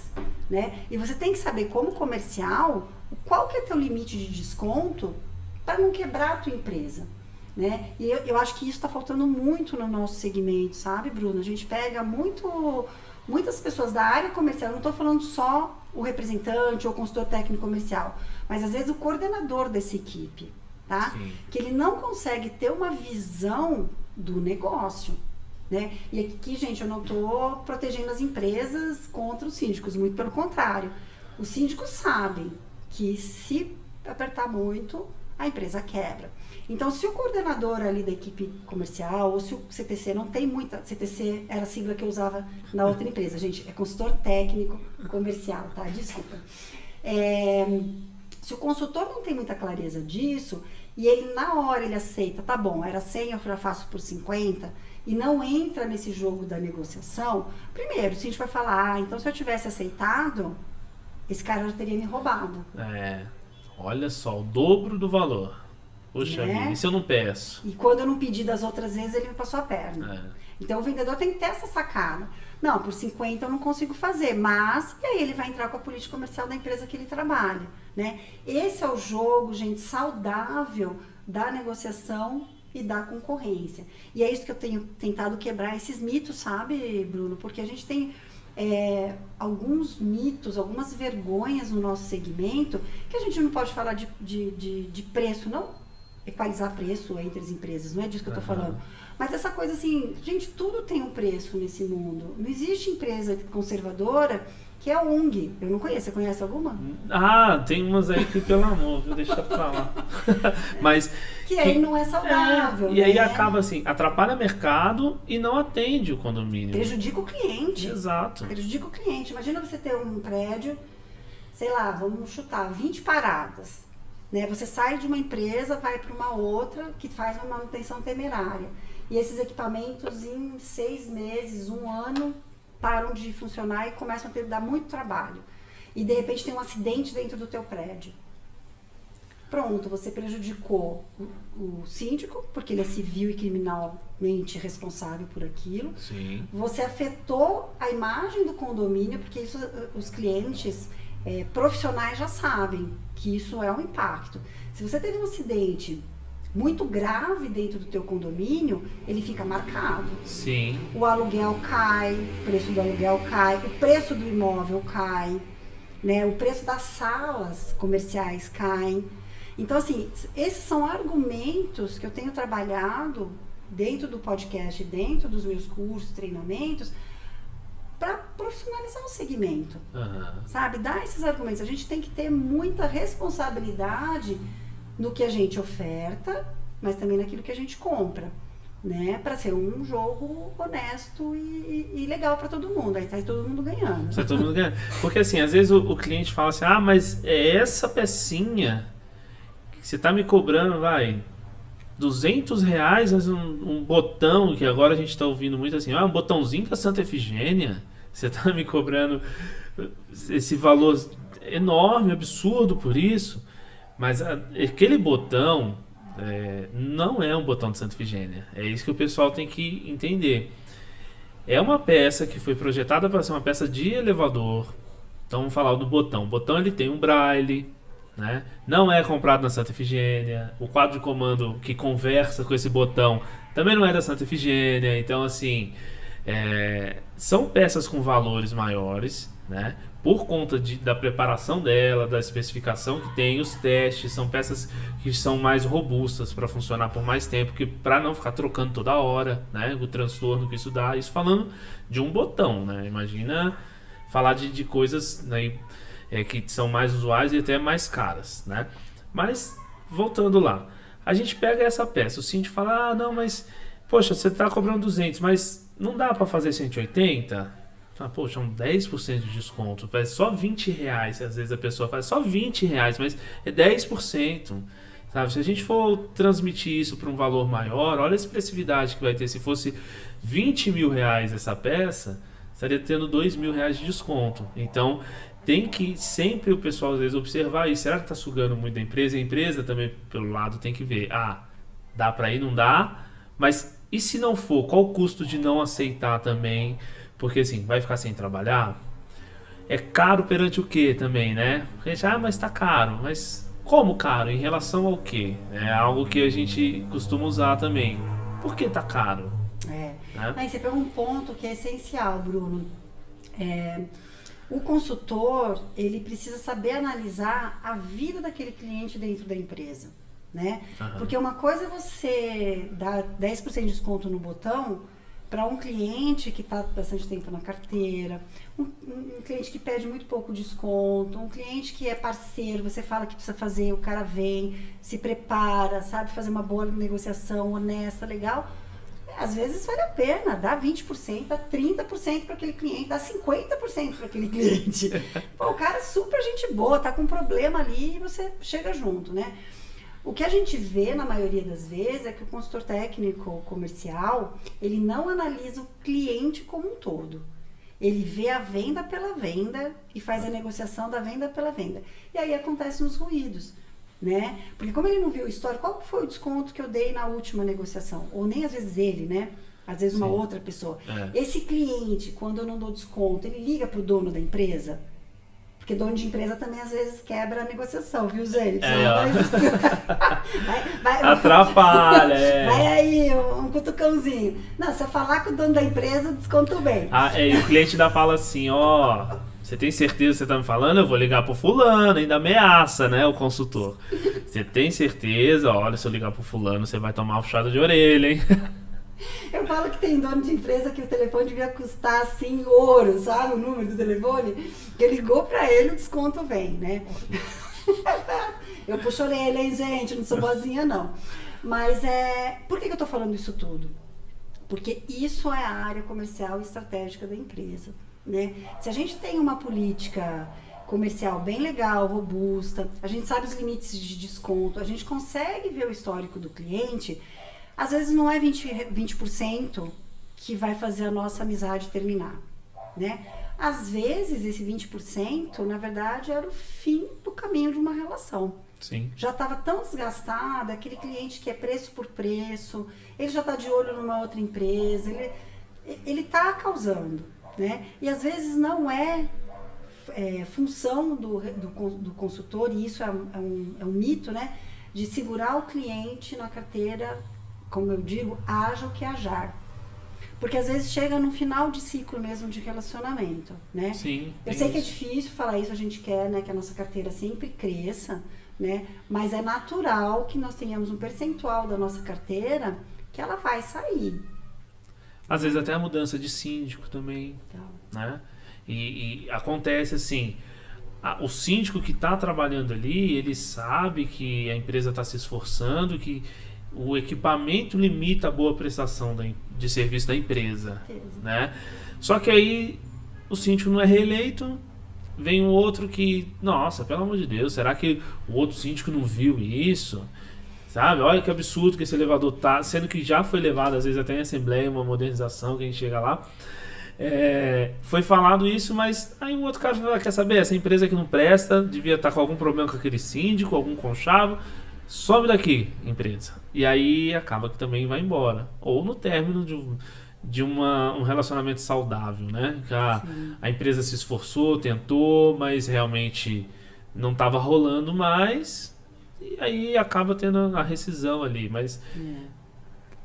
[SPEAKER 2] né? E você tem que saber, como comercial, qual que é teu limite de desconto para não quebrar a tua empresa, né? E eu acho que isso está faltando muito no nosso segmento, sabe, Bruno? A gente pega muitas pessoas da área comercial, eu não estou falando só o representante ou o consultor técnico comercial, mas às vezes o coordenador dessa equipe, tá?
[SPEAKER 1] Sim.
[SPEAKER 2] Que ele não consegue ter uma visão do negócio, né? E aqui, gente, eu não estou protegendo as empresas contra os síndicos, muito pelo contrário. Os síndicos sabem que se apertar muito, a empresa quebra. Então, se o coordenador ali da equipe comercial, ou se o CTC não tem muita... CTC era a sigla que eu usava na outra empresa, gente, é consultor técnico comercial, tá? Desculpa. Se o consultor não tem muita clareza disso, e ele na hora ele aceita, tá bom, era 100, eu já faço por 50, e não entra nesse jogo da negociação, primeiro, o síndico vai falar, então se eu tivesse aceitado, esse cara já teria me roubado.
[SPEAKER 1] Olha só, o dobro do valor. Puxa
[SPEAKER 2] né?
[SPEAKER 1] vida, e se eu não peço?
[SPEAKER 2] E quando eu não pedi das outras vezes, ele me passou a perna. Então o vendedor tem que ter essa sacada. Não, por 50 eu não consigo fazer, mas... E aí ele vai entrar com a política comercial da empresa que ele trabalha, né? Esse é o jogo, gente, saudável da negociação e da concorrência. E é isso que eu tenho tentado quebrar, esses mitos, sabe, Bruno? Porque a gente tem alguns mitos, algumas vergonhas no nosso segmento, que a gente não pode falar de preço, não equalizar preço entre as empresas, não é disso que eu tô falando. Mas essa coisa assim, gente, tudo tem um preço nesse mundo. Não existe empresa conservadora que é a UNG. Eu não conheço. Você conhece alguma?
[SPEAKER 1] Tem umas aí que, pelo amor, vou deixar pra lá. Mas
[SPEAKER 2] que aí não é saudável.
[SPEAKER 1] E aí acaba assim, atrapalha o mercado e não atende o condomínio.
[SPEAKER 2] Prejudica o cliente.
[SPEAKER 1] Exato.
[SPEAKER 2] Prejudica o cliente. Imagina você ter um prédio, sei lá, vamos chutar, 20 paradas. Né? Você sai de uma empresa, vai para uma outra que faz uma manutenção temerária. E esses equipamentos em 6 meses, 1 ano, param de funcionar e começam a dar muito trabalho. E de repente tem um acidente dentro do teu prédio. Pronto, você prejudicou o síndico, porque ele é civil e criminalmente responsável por aquilo.
[SPEAKER 1] Sim.
[SPEAKER 2] Você afetou a imagem do condomínio, porque isso os clientes profissionais já sabem que isso é um impacto. Se você teve um acidente muito grave dentro do teu condomínio, ele fica marcado.
[SPEAKER 1] Sim.
[SPEAKER 2] O aluguel cai, o preço do aluguel cai, o preço do imóvel cai, né? O preço das salas comerciais cai. Então, assim, esses são argumentos que eu tenho trabalhado dentro do podcast, dentro dos meus cursos, treinamentos, para profissionalizar o segmento, sabe? Dar esses argumentos. A gente tem que ter muita responsabilidade no que a gente oferta, mas também naquilo que a gente compra, né? Para ser um jogo honesto e legal para todo mundo. Aí tá todo mundo ganhando.
[SPEAKER 1] Tá todo mundo ganhando. Porque assim, às vezes o cliente fala assim, mas é essa pecinha que você tá me cobrando, vai, R$200, mas um botão, que agora a gente tá ouvindo muito assim, um botãozinho da Santa Efigênia, você tá me cobrando esse valor enorme, absurdo por isso. Mas aquele botão não é um botão de Santa Efigênia. É isso que o pessoal tem que entender. É uma peça que foi projetada para ser uma peça de elevador, Então vamos falar do botão. O botão ele tem um braille, né? Não é comprado na Santa Efigênia. O quadro de comando que conversa com esse botão também não é da Santa Efigênia. Então, assim, são peças com valores maiores, né? Por conta da preparação dela, da especificação que tem, os testes, são peças que são mais robustas para funcionar por mais tempo, que para não ficar trocando toda hora, né? O transtorno que isso dá. Isso falando de um botão, né? Imagina falar de coisas, né, que são mais usuais e até mais caras, né? Mas, voltando lá, a gente pega essa peça, o síndico fala, não, mas, poxa, você está cobrando 200, mas não dá para fazer 180? Poxa, um 10% de desconto, é só 20 reais, às vezes a pessoa faz só 20 reais, mas é 10%, sabe? Se a gente for transmitir isso para um valor maior, olha a expressividade que vai ter. Se fosse 20 mil reais essa peça, estaria tendo 2 mil reais de desconto. Então, tem que sempre o pessoal às vezes observar isso. Será que está sugando muito da empresa? A empresa também, pelo lado, tem que ver. Dá para ir? Não dá? Mas e se não for? Qual o custo de não aceitar também? Porque assim, vai ficar sem trabalhar? É caro perante o quê também, né? A gente, mas tá caro. Mas como caro? Em relação ao quê? É algo que a gente costuma usar também. Por que tá caro?
[SPEAKER 2] Né? Aí você pegou um ponto que é essencial, Bruno. O consultor, ele precisa saber analisar a vida daquele cliente dentro da empresa, né? Porque uma coisa é você dar 10% de desconto no botão para um cliente que está bastante tempo na carteira, um cliente que pede muito pouco desconto, um cliente que é parceiro, você fala que precisa fazer, o cara vem, se prepara, sabe fazer uma boa negociação honesta, legal. Às vezes vale a pena, dá 20%, dá 30% para aquele cliente, dá 50% para aquele cliente. Pô, o cara é super gente boa, tá com um problema ali e você chega junto, né? O que a gente vê na maioria das vezes é que o consultor técnico comercial, ele não analisa o cliente como um todo. Ele vê a venda pela venda e faz a negociação da venda pela venda. E aí acontecem os ruídos, né? Porque como ele não viu o histórico, qual foi o desconto que eu dei na última negociação? Ou nem às vezes ele, né? Às vezes uma outra pessoa. Esse cliente, quando eu não dou desconto, ele liga pro dono da empresa? Porque dono de empresa também às vezes quebra a negociação, viu, gente?
[SPEAKER 1] Atrapalha,
[SPEAKER 2] Vai aí, um cutucãozinho. Não, se eu falar com o dono da empresa, eu desconto bem.
[SPEAKER 1] E o cliente ainda fala assim, você tem certeza que você tá me falando? Eu vou ligar pro fulano, ainda ameaça, né, o consultor. Você tem certeza? Olha, se eu ligar pro fulano, você vai tomar uma puxada de orelha, hein?
[SPEAKER 2] Eu falo que tem dono de empresa que o telefone devia custar assim ouro, sabe? O número do telefone. Que ligou pra ele, o desconto vem, né? Eu puxo a orelha, hein, gente? Não sou boazinha, não. Mas por que eu tô falando isso tudo? Porque isso é a área comercial e estratégica da empresa, né? Se a gente tem uma política comercial bem legal, robusta, a gente sabe os limites de desconto, a gente consegue ver o histórico do cliente. Às vezes não é 20% que vai fazer a nossa amizade terminar, né? Às vezes esse 20%, na verdade, era o fim do caminho de uma relação.
[SPEAKER 1] Sim. Já
[SPEAKER 2] estava tão desgastada, aquele cliente que é preço por preço, ele já está de olho numa outra empresa, ele está causando, né? E às vezes não é função do consultor, e isso é um mito, né? De segurar o cliente na carteira, como eu digo, haja o que hajar. Porque às vezes chega no final de ciclo mesmo de relacionamento, né?
[SPEAKER 1] Sim.
[SPEAKER 2] Eu sei que é difícil falar isso, a gente quer, né, que a nossa carteira sempre cresça, né? Mas é natural que nós tenhamos um percentual da nossa carteira que ela vai sair.
[SPEAKER 1] Às vezes até a mudança de síndico também, né? E acontece assim, o síndico que está trabalhando ali, ele sabe que a empresa está se esforçando, que o equipamento limita a boa prestação de serviço da empresa, né? Só que aí o síndico não é reeleito, vem um outro que, nossa, pelo amor de Deus, será que o outro síndico não viu isso? Sabe? Olha que absurdo que esse elevador tá, sendo que já foi levado, às vezes até em assembleia, uma modernização que a gente chega lá. Foi falado isso, mas aí o outro cara fala, quer saber, essa empresa que não presta, devia estar com algum problema com aquele síndico, algum conchavo, some daqui, empresa. E aí acaba que também vai embora. Ou no término um relacionamento saudável, né? Que a empresa se esforçou, tentou, mas realmente não estava rolando mais, e aí acaba tendo a rescisão ali, mas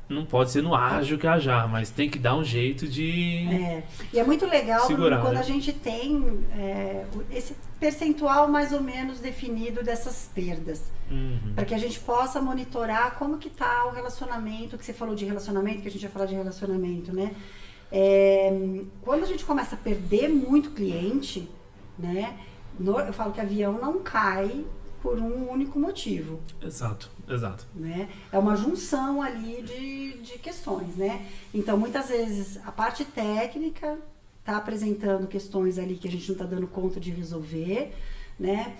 [SPEAKER 1] não pode ser no ágil que ajar, mas tem que dar um jeito de
[SPEAKER 2] E é muito legal,
[SPEAKER 1] segurar,
[SPEAKER 2] Bruno, quando
[SPEAKER 1] né?
[SPEAKER 2] a gente tem esse percentual mais ou menos definido dessas perdas. Para que a gente possa monitorar como que tá o relacionamento, que você falou de relacionamento, que a gente vai falar de relacionamento, né? Quando a gente começa a perder muito cliente, né? Eu falo que avião não cai por um único motivo.
[SPEAKER 1] Exato.
[SPEAKER 2] Né? É uma junção ali de questões, né? Então, muitas vezes, a parte técnica está apresentando questões ali que a gente não está dando conta de resolver, né?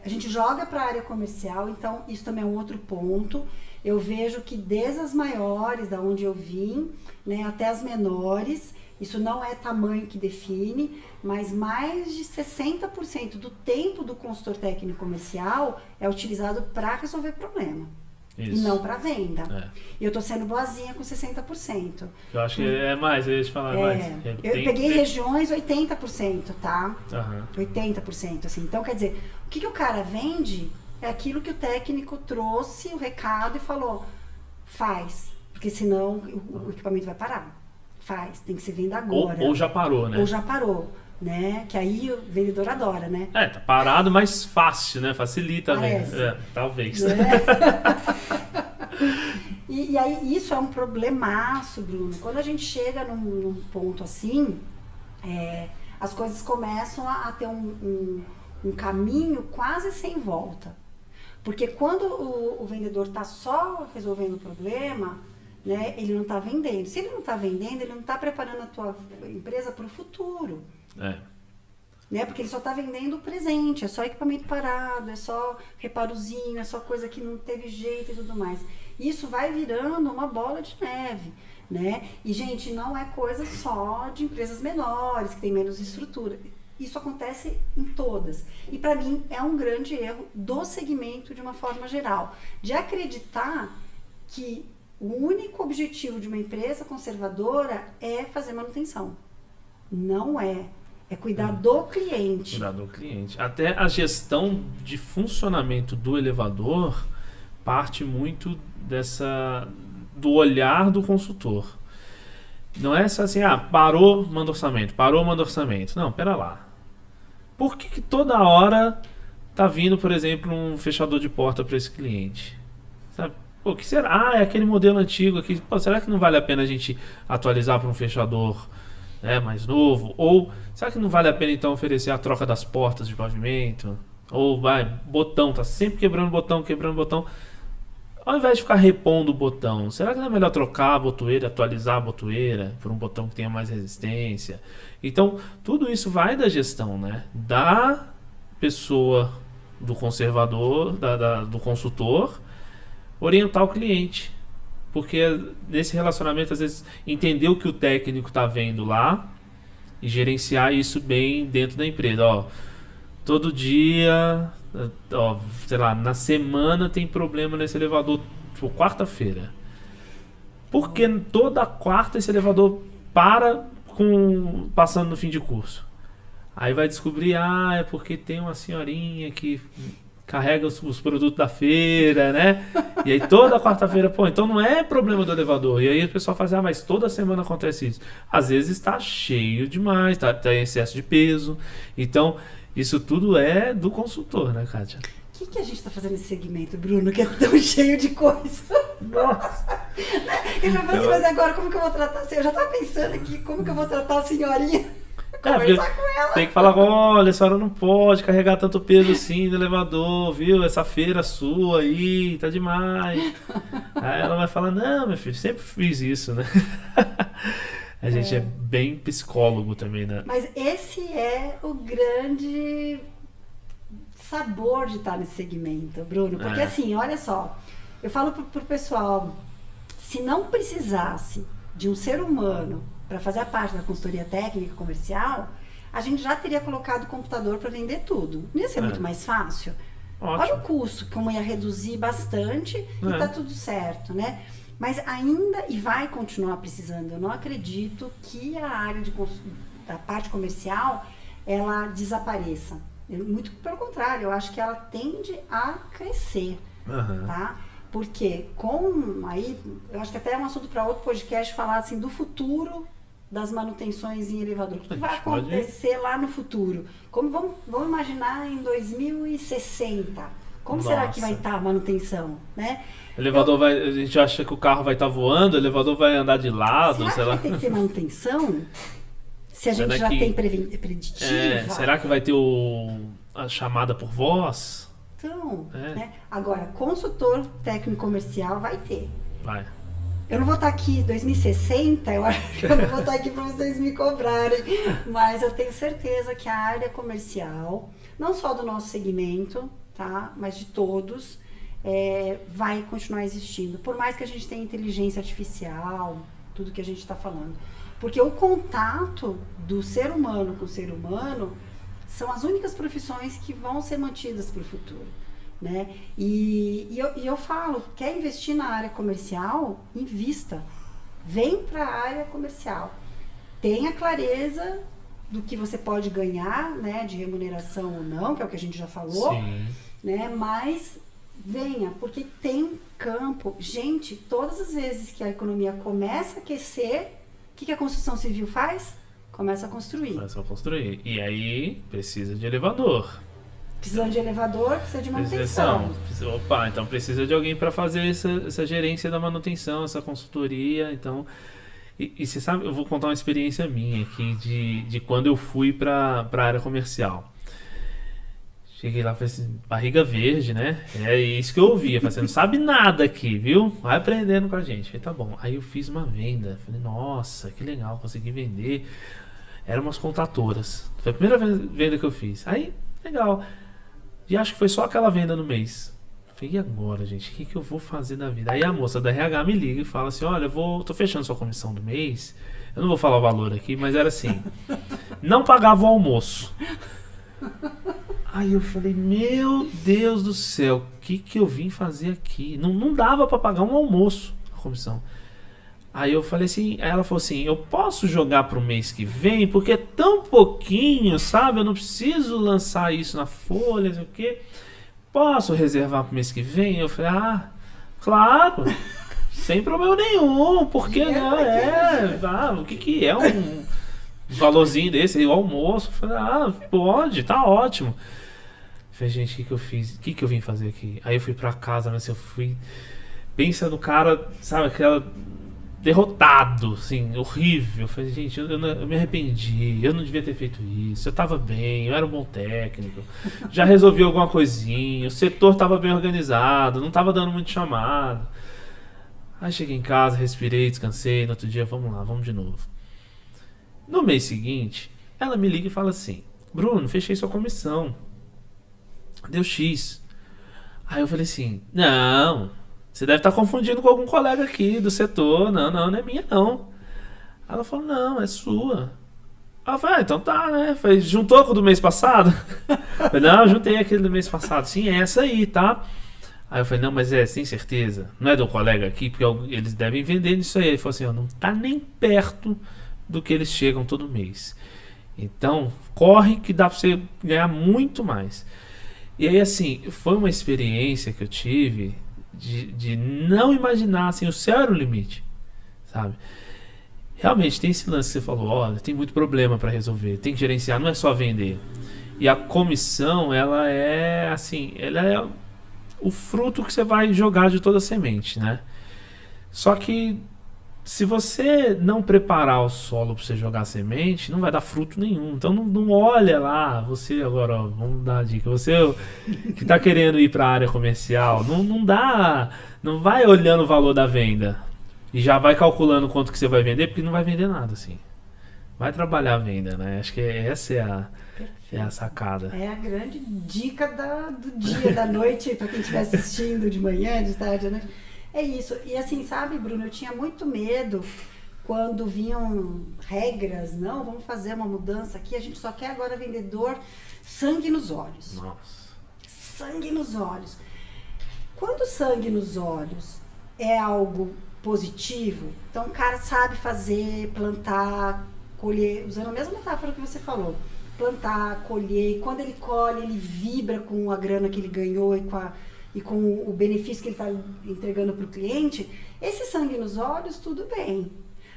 [SPEAKER 2] A gente joga para a área comercial, então isso também é um outro ponto. Eu vejo que desde as maiores, da onde eu vim, né, até as menores, isso não é tamanho que define, mas mais de 60% do tempo do consultor técnico comercial é utilizado para resolver problema. Isso. E não para venda. E eu tô sendo boazinha com 60%.
[SPEAKER 1] Eu acho que é mais, eu ia te falar mais.
[SPEAKER 2] Eu peguei regiões 80%, tá?
[SPEAKER 1] 80%,
[SPEAKER 2] assim. Então, quer dizer, o que o cara vende é aquilo que o técnico trouxe, o recado, e falou, faz, porque senão o equipamento vai parar. Faz, tem que ser venda agora.
[SPEAKER 1] Ou já parou, né?
[SPEAKER 2] Ou já parou, né? Que aí o vendedor adora, né?
[SPEAKER 1] Tá parado, mas fácil, né? Facilita a venda. Talvez.
[SPEAKER 2] Né? E aí isso é um problemaço, Bruno. Quando a gente chega num ponto assim, as coisas começam a ter um caminho quase sem volta. Porque quando o vendedor está só resolvendo o problema, né, ele não está vendendo. Se ele não está vendendo, ele não está preparando a tua empresa para o futuro. Né? Porque ele só está vendendo o presente, é só equipamento parado, é só reparozinho, é só coisa que não teve jeito e tudo mais. Isso vai virando uma bola de neve, né? E, gente, não é coisa só de empresas menores, que tem menos estrutura. Isso acontece em todas. E, para mim, é um grande erro do segmento de uma forma geral. De acreditar que o único objetivo de uma empresa conservadora é fazer manutenção. Não é. É cuidar do cliente.
[SPEAKER 1] Cuidar do cliente. Até a gestão de funcionamento do elevador parte muito do olhar do consultor. Não é só assim, parou, manda orçamento. Não, pera lá. Por que toda hora tá vindo, por exemplo, um fechador de porta para esse cliente? Sabe? O que será? É aquele modelo antigo aqui. Será que não vale a pena a gente atualizar para um fechador mais novo? Ou será que não vale a pena então oferecer a troca das portas de pavimento? Ou botão, tá sempre quebrando botão. Ao invés de ficar repondo o botão, será que não é melhor trocar a botoeira, atualizar a botoeira por um botão que tenha mais resistência? Então, tudo isso vai da gestão, né? Da pessoa, do conservador, do consultor, orientar o cliente. Porque nesse relacionamento, às vezes, entender o que o técnico está vendo lá e gerenciar isso bem dentro da empresa. Todo dia, sei lá, na semana tem problema nesse elevador, tipo, quarta-feira. Porque toda quarta esse elevador passando no fim de curso. Aí vai descobrir, é porque tem uma senhorinha que carrega os produtos da feira, né? E aí toda quarta-feira, então não é problema do elevador. E aí o pessoal fala mas toda semana acontece isso. Às vezes está cheio demais, tá em excesso de peso. Então, isso tudo é do consultor, né, Kátia?
[SPEAKER 2] O que a gente está fazendo nesse segmento, Bruno, que é tão cheio de coisa?
[SPEAKER 1] Nossa!
[SPEAKER 2] Ele vai falar assim, mas agora como que eu vou tratar assim? Eu já estava pensando aqui, como que eu vou tratar a senhorinha? Conversar com ela.
[SPEAKER 1] Tem que falar, olha, a senhora não pode carregar tanto peso assim no elevador, viu? Essa feira sua aí, tá demais. Aí ela vai falar, não, meu filho, sempre fiz isso, né? A gente é bem psicólogo também, né?
[SPEAKER 2] Mas esse é o grande sabor de estar nesse segmento, Bruno. Porque assim, olha só, eu falo pro pessoal, se não precisasse de um ser humano para fazer a parte da consultoria técnica comercial, a gente já teria colocado o computador para vender tudo. Não ia ser muito mais fácil?
[SPEAKER 1] Ótimo.
[SPEAKER 2] Olha o custo, como ia reduzir bastante e tá tudo certo, né? Mas ainda e vai continuar precisando. Eu não acredito que a área da parte comercial ela desapareça. Muito pelo contrário, eu acho que ela tende a crescer, tá? Porque aí, eu acho que até é um assunto para outro podcast falar assim do futuro das manutenções em elevador. O que vai acontecer lá no futuro? Vamos imaginar em 2060. Como será que vai estar a manutenção, né?
[SPEAKER 1] O elevador a gente acha que o carro vai estar voando, o elevador vai andar de lado,
[SPEAKER 2] será que vai ter que ter manutenção? Se a gente já tem preditiva.
[SPEAKER 1] Será que vai ter a chamada por voz?
[SPEAKER 2] Então, né? Agora, consultor técnico comercial vai ter.
[SPEAKER 1] Vai.
[SPEAKER 2] Eu não vou estar aqui em 2060, eu acho que eu não vou estar aqui para vocês me cobrarem, mas eu tenho certeza que a área comercial, não só do nosso segmento, tá? Mas de todos, vai continuar existindo. Por mais que a gente tenha inteligência artificial, tudo que a gente está falando. Porque o contato do ser humano com o ser humano são as únicas profissões que vão ser mantidas para o futuro, né? E eu falo, quer investir na área comercial? Invista. Vem para a área comercial. Tenha clareza do que você pode ganhar, né? De remuneração ou não, que é o que a gente já falou.
[SPEAKER 1] Sim.
[SPEAKER 2] Né? Mas venha, porque tem campo. Gente, todas as vezes que a economia começa a aquecer, o que a construção civil faz? Começa a construir.
[SPEAKER 1] E aí precisa de elevador.
[SPEAKER 2] Precisando de elevador, precisa de manutenção.
[SPEAKER 1] Então precisa de alguém para fazer essa gerência da manutenção, essa consultoria. Então, e você sabe, eu vou contar uma experiência minha aqui de quando eu fui para a área comercial. Cheguei lá e falei assim, barriga verde, né? É isso que eu ouvi. Eu falei, você não sabe nada aqui, viu? Vai aprendendo com a gente. Eu falei, tá bom. Aí eu fiz uma venda. Falei, nossa, que legal, consegui vender. Eram umas contratoras. Foi a primeira venda que eu fiz. Aí, legal. E acho que foi só aquela venda no mês. Eu falei, e agora, gente? O que eu vou fazer da vida? Aí a moça da RH me liga e fala assim, olha, tô fechando sua comissão do mês. Eu não vou falar o valor aqui, mas era assim. Não pagava o almoço. Aí eu falei, meu Deus do céu, o que eu vim fazer aqui? Não dava para pagar um almoço a comissão. Aí eu falei assim, aí ela falou assim, eu posso jogar pro mês que vem, porque é tão pouquinho, sabe? Eu não preciso lançar isso na folha, não sei o quê. Posso reservar pro mês que vem? Eu falei, claro, sem problema nenhum, porque não o que é um valorzinho desse aí, o almoço? Eu falei, pode, tá ótimo. Eu falei, gente, o que eu fiz? O que eu vim fazer aqui? Aí eu fui pra casa, mas eu fui... Pensa no cara, sabe, aquela... derrotado, assim, horrível. Eu falei, gente, eu me arrependi, eu não devia ter feito isso, eu tava bem, eu era um bom técnico, já resolvi alguma coisinha, o setor tava bem organizado, não tava dando muito chamado. Aí cheguei em casa, respirei, descansei, no outro dia, vamos lá, vamos de novo. No mês seguinte, ela me liga e fala assim, Bruno, fechei sua comissão, deu X. Aí eu falei assim, não, você deve estar confundindo com algum colega aqui do setor, não é minha não. Ela falou, não, é sua. Ela falou, então tá, né? Falei, juntou com o do mês passado? Eu falei, não, juntei aquele do mês passado, sim, é essa aí, tá? Aí eu falei, não, mas sem certeza, não é do colega aqui, porque eles devem vender nisso aí. Ele falou assim, não tá nem perto do que eles chegam todo mês. Então, corre que dá pra você ganhar muito mais. E aí, assim, foi uma experiência que eu tive de não imaginar, assim, o céu era o limite, sabe? Realmente, tem esse lance que você falou, olha, tem muito problema para resolver, tem que gerenciar, não é só vender. E a comissão, ela é, assim, ela é o fruto que você vai jogar de toda a semente, né? Só que se você não preparar o solo para você jogar a semente, não vai dar fruto nenhum. Então não olha lá, você agora, ó, vamos dar a dica, você que está querendo ir para a área comercial, não vai olhando o valor da venda e já vai calculando quanto que você vai vender, porque não vai vender nada assim. Vai trabalhar a venda, né? Acho que essa é a sacada.
[SPEAKER 2] É a grande dica do dia, da noite, para quem estiver assistindo de manhã, de tarde, à noite. É isso. E assim, sabe, Bruno, eu tinha muito medo quando vinham regras, não, vamos fazer uma mudança aqui, a gente só quer agora vendedor sangue nos olhos.
[SPEAKER 1] Nossa.
[SPEAKER 2] Sangue nos olhos. Quando sangue nos olhos é algo positivo, então o cara sabe fazer, plantar, colher, usando a mesma metáfora que você falou, plantar, colher, e quando ele colhe, ele vibra com a grana que ele ganhou e com o benefício que ele está entregando para o cliente, esse sangue nos olhos, tudo bem.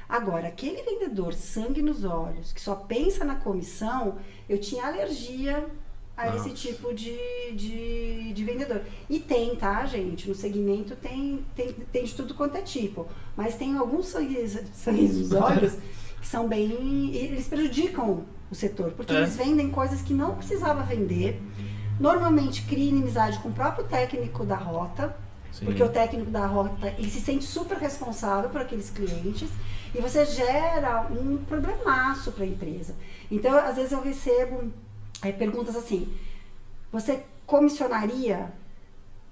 [SPEAKER 2] Agora, aquele vendedor sangue nos olhos, que só pensa na comissão, eu tinha alergia a esse tipo de vendedor. E tem, tá, gente? No segmento tem de tudo quanto é tipo. Mas tem alguns sangues nos olhos que são bem... Eles prejudicam o setor, porque eles vendem coisas que não precisava vender. Normalmente cria inimizade com o próprio técnico da rota, sim, porque o técnico da rota, ele se sente super responsável por aqueles clientes, e você gera um problemaço para a empresa. Então, às vezes eu recebo perguntas assim: você comissionaria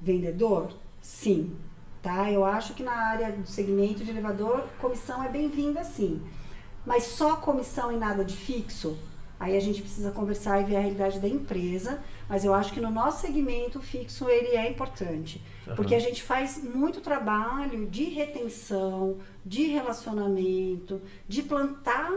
[SPEAKER 2] vendedor? Sim, tá? Eu acho que na área do segmento de elevador, comissão é bem-vinda, sim. Mas só comissão e nada de fixo? Aí a gente precisa conversar e ver a realidade da empresa, mas eu acho que no nosso segmento o fixo ele é importante, porque a gente faz muito trabalho de retenção, de relacionamento, de plantar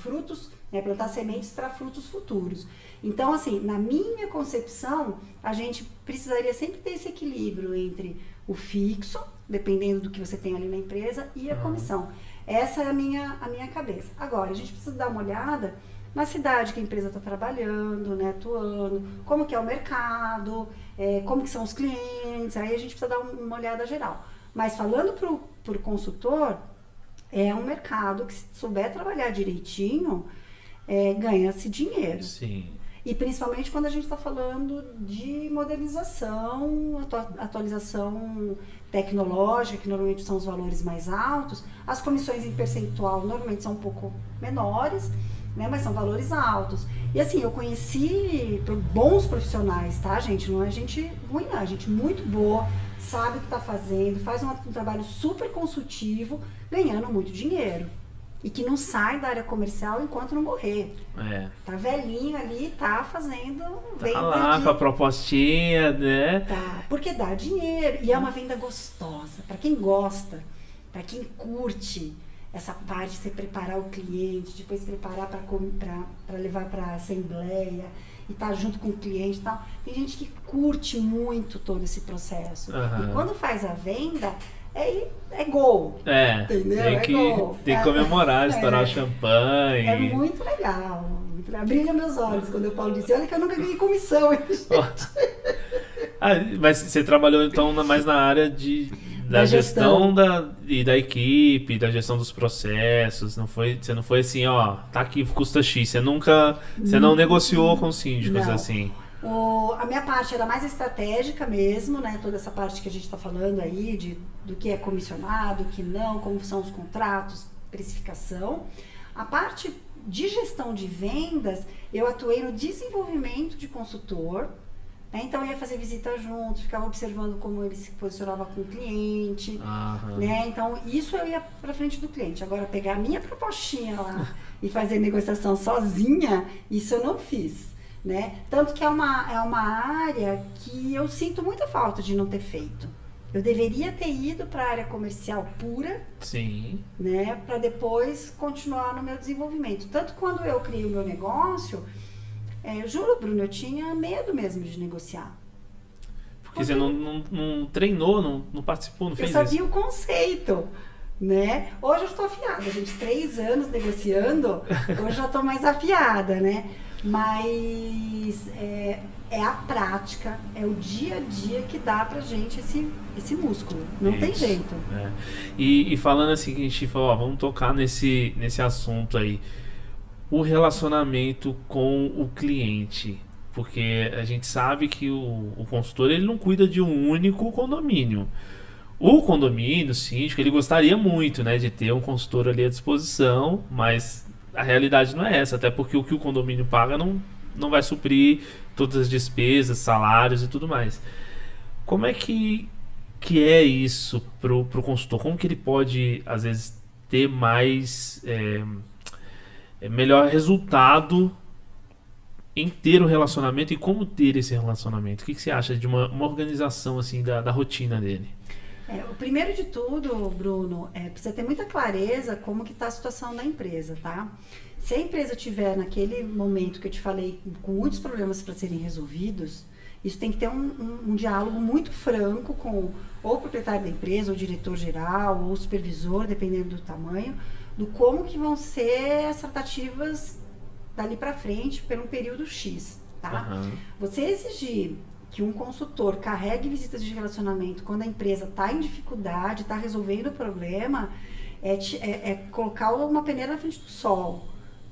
[SPEAKER 2] frutos, plantar sementes para frutos futuros. Então, assim, na minha concepção, a gente precisaria sempre ter esse equilíbrio entre o fixo, dependendo do que você tem ali na empresa, e a comissão. Essa é a minha cabeça. Agora, a gente precisa dar uma olhada na cidade que a empresa está trabalhando, né, atuando, como que é o mercado, como que são os clientes, aí a gente precisa dar uma olhada geral. Mas falando para o consultor, é um mercado que, se souber trabalhar direitinho, ganha-se dinheiro.
[SPEAKER 1] Sim.
[SPEAKER 2] E principalmente quando a gente está falando de modernização, atualização tecnológica, que normalmente são os valores mais altos, as comissões em percentual normalmente são um pouco menores, né, mas são valores altos. E assim, eu conheci bons profissionais, tá, gente? Não é gente ruim, não, é gente muito boa, sabe o que está fazendo, faz um trabalho super consultivo, ganhando muito dinheiro. E que não sai da área comercial enquanto não morrer. Tá velhinho ali, tá fazendo venda. Tá
[SPEAKER 1] lá com a propostinha, né?
[SPEAKER 2] Tá, porque dá dinheiro. E é uma venda gostosa. Para quem gosta, para quem curte essa parte de você preparar o cliente, depois preparar para levar para a assembleia e tá junto com o cliente e tal. Tem gente que curte muito todo esse processo. E quando faz a venda, é gol. Entendeu?
[SPEAKER 1] Tem que comemorar, estourar o champanhe.
[SPEAKER 2] É muito legal. Brilha meus olhos quando eu falo disso. Olha que eu nunca ganhei comissão.
[SPEAKER 1] Mas você trabalhou então mais na área da gestão da equipe, da gestão dos processos. Você não foi assim, tá aqui, custa X. Você não negociou com síndicos, assim.
[SPEAKER 2] A minha parte era mais estratégica mesmo, né? Toda essa parte que a gente está falando aí, do que é comissionado, o que não, como são os contratos, precificação. A parte de gestão de vendas, eu atuei no desenvolvimento de consultor, né? Então eu ia fazer visita juntos, ficava observando como ele se posicionava com o cliente, né? Então isso eu ia para frente do cliente. Agora, pegar a minha propostinha lá e fazer negociação sozinha, isso eu não fiz. Né? Tanto que é uma área que eu sinto muita falta de não ter feito. Eu deveria ter ido para a área comercial pura,
[SPEAKER 1] sim,
[SPEAKER 2] né? Para depois continuar no meu desenvolvimento. Tanto que quando eu criei o meu negócio, eu juro, Bruno, eu tinha medo mesmo de negociar.
[SPEAKER 1] Porque você não treinou, não participou, não fez isso.
[SPEAKER 2] Eu sabia o conceito. Né? Hoje eu estou afiada, gente, 3 anos negociando, hoje eu já estou mais afiada, né? Mas é a prática, é o dia a dia que dá pra gente esse músculo, não tem jeito.
[SPEAKER 1] E falando assim, que a gente falou, vamos tocar nesse assunto aí, o relacionamento com o cliente, porque a gente sabe que o consultor, ele não cuida de um único condomínio. O condomínio, o síndico, ele gostaria muito, né, de ter um consultor ali à disposição, mas a realidade não é essa, até porque o que o condomínio paga não vai suprir todas as despesas, salários e tudo mais. Como é que é isso pro consultor? Como que ele pode, às vezes, ter mais melhor resultado em ter um relacionamento e como ter esse relacionamento? O que você acha de uma organização assim da rotina dele?
[SPEAKER 2] O primeiro de tudo, Bruno, precisa ter muita clareza como que está a situação da empresa, tá? Se a empresa tiver naquele momento que eu te falei com muitos problemas para serem resolvidos, isso tem que ter um diálogo muito franco com ou o proprietário da empresa, ou o diretor-geral, ou o supervisor, dependendo do tamanho, do como que vão ser as tratativas dali para frente por um período X, tá?
[SPEAKER 1] Uhum.
[SPEAKER 2] Você exigir que um consultor carregue visitas de relacionamento quando a empresa está em dificuldade, está resolvendo o problema, é colocar uma peneira na frente do sol,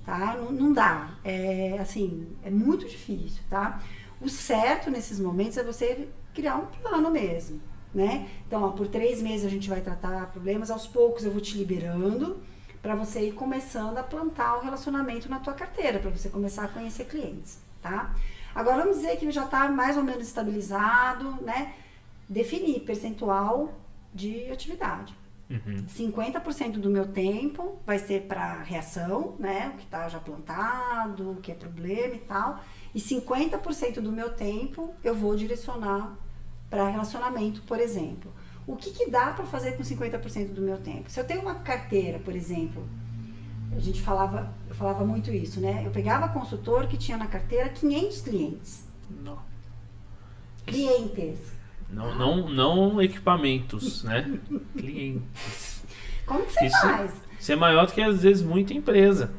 [SPEAKER 2] tá? Não dá. É muito difícil, tá? O certo nesses momentos é você criar um plano mesmo, né? Então, por 3 meses a gente vai tratar problemas, aos poucos eu vou te liberando para você ir começando a plantar o relacionamento na tua carteira, para você começar a conhecer clientes, tá? Agora vamos dizer que já está mais ou menos estabilizado, né? Definir percentual de atividade. 50% do meu tempo vai ser para reação, né? O que está já plantado, o que é problema e tal. E 50% do meu tempo eu vou direcionar para relacionamento, por exemplo. O que dá para fazer com 50% do meu tempo? Se eu tenho uma carteira, por exemplo, eu falava muito isso, né? Eu pegava consultor que tinha na carteira 500 clientes.
[SPEAKER 1] Não.
[SPEAKER 2] Clientes.
[SPEAKER 1] Não equipamentos, né? Clientes.
[SPEAKER 2] Como que você faz?
[SPEAKER 1] Isso é maior do que, às vezes, muita empresa.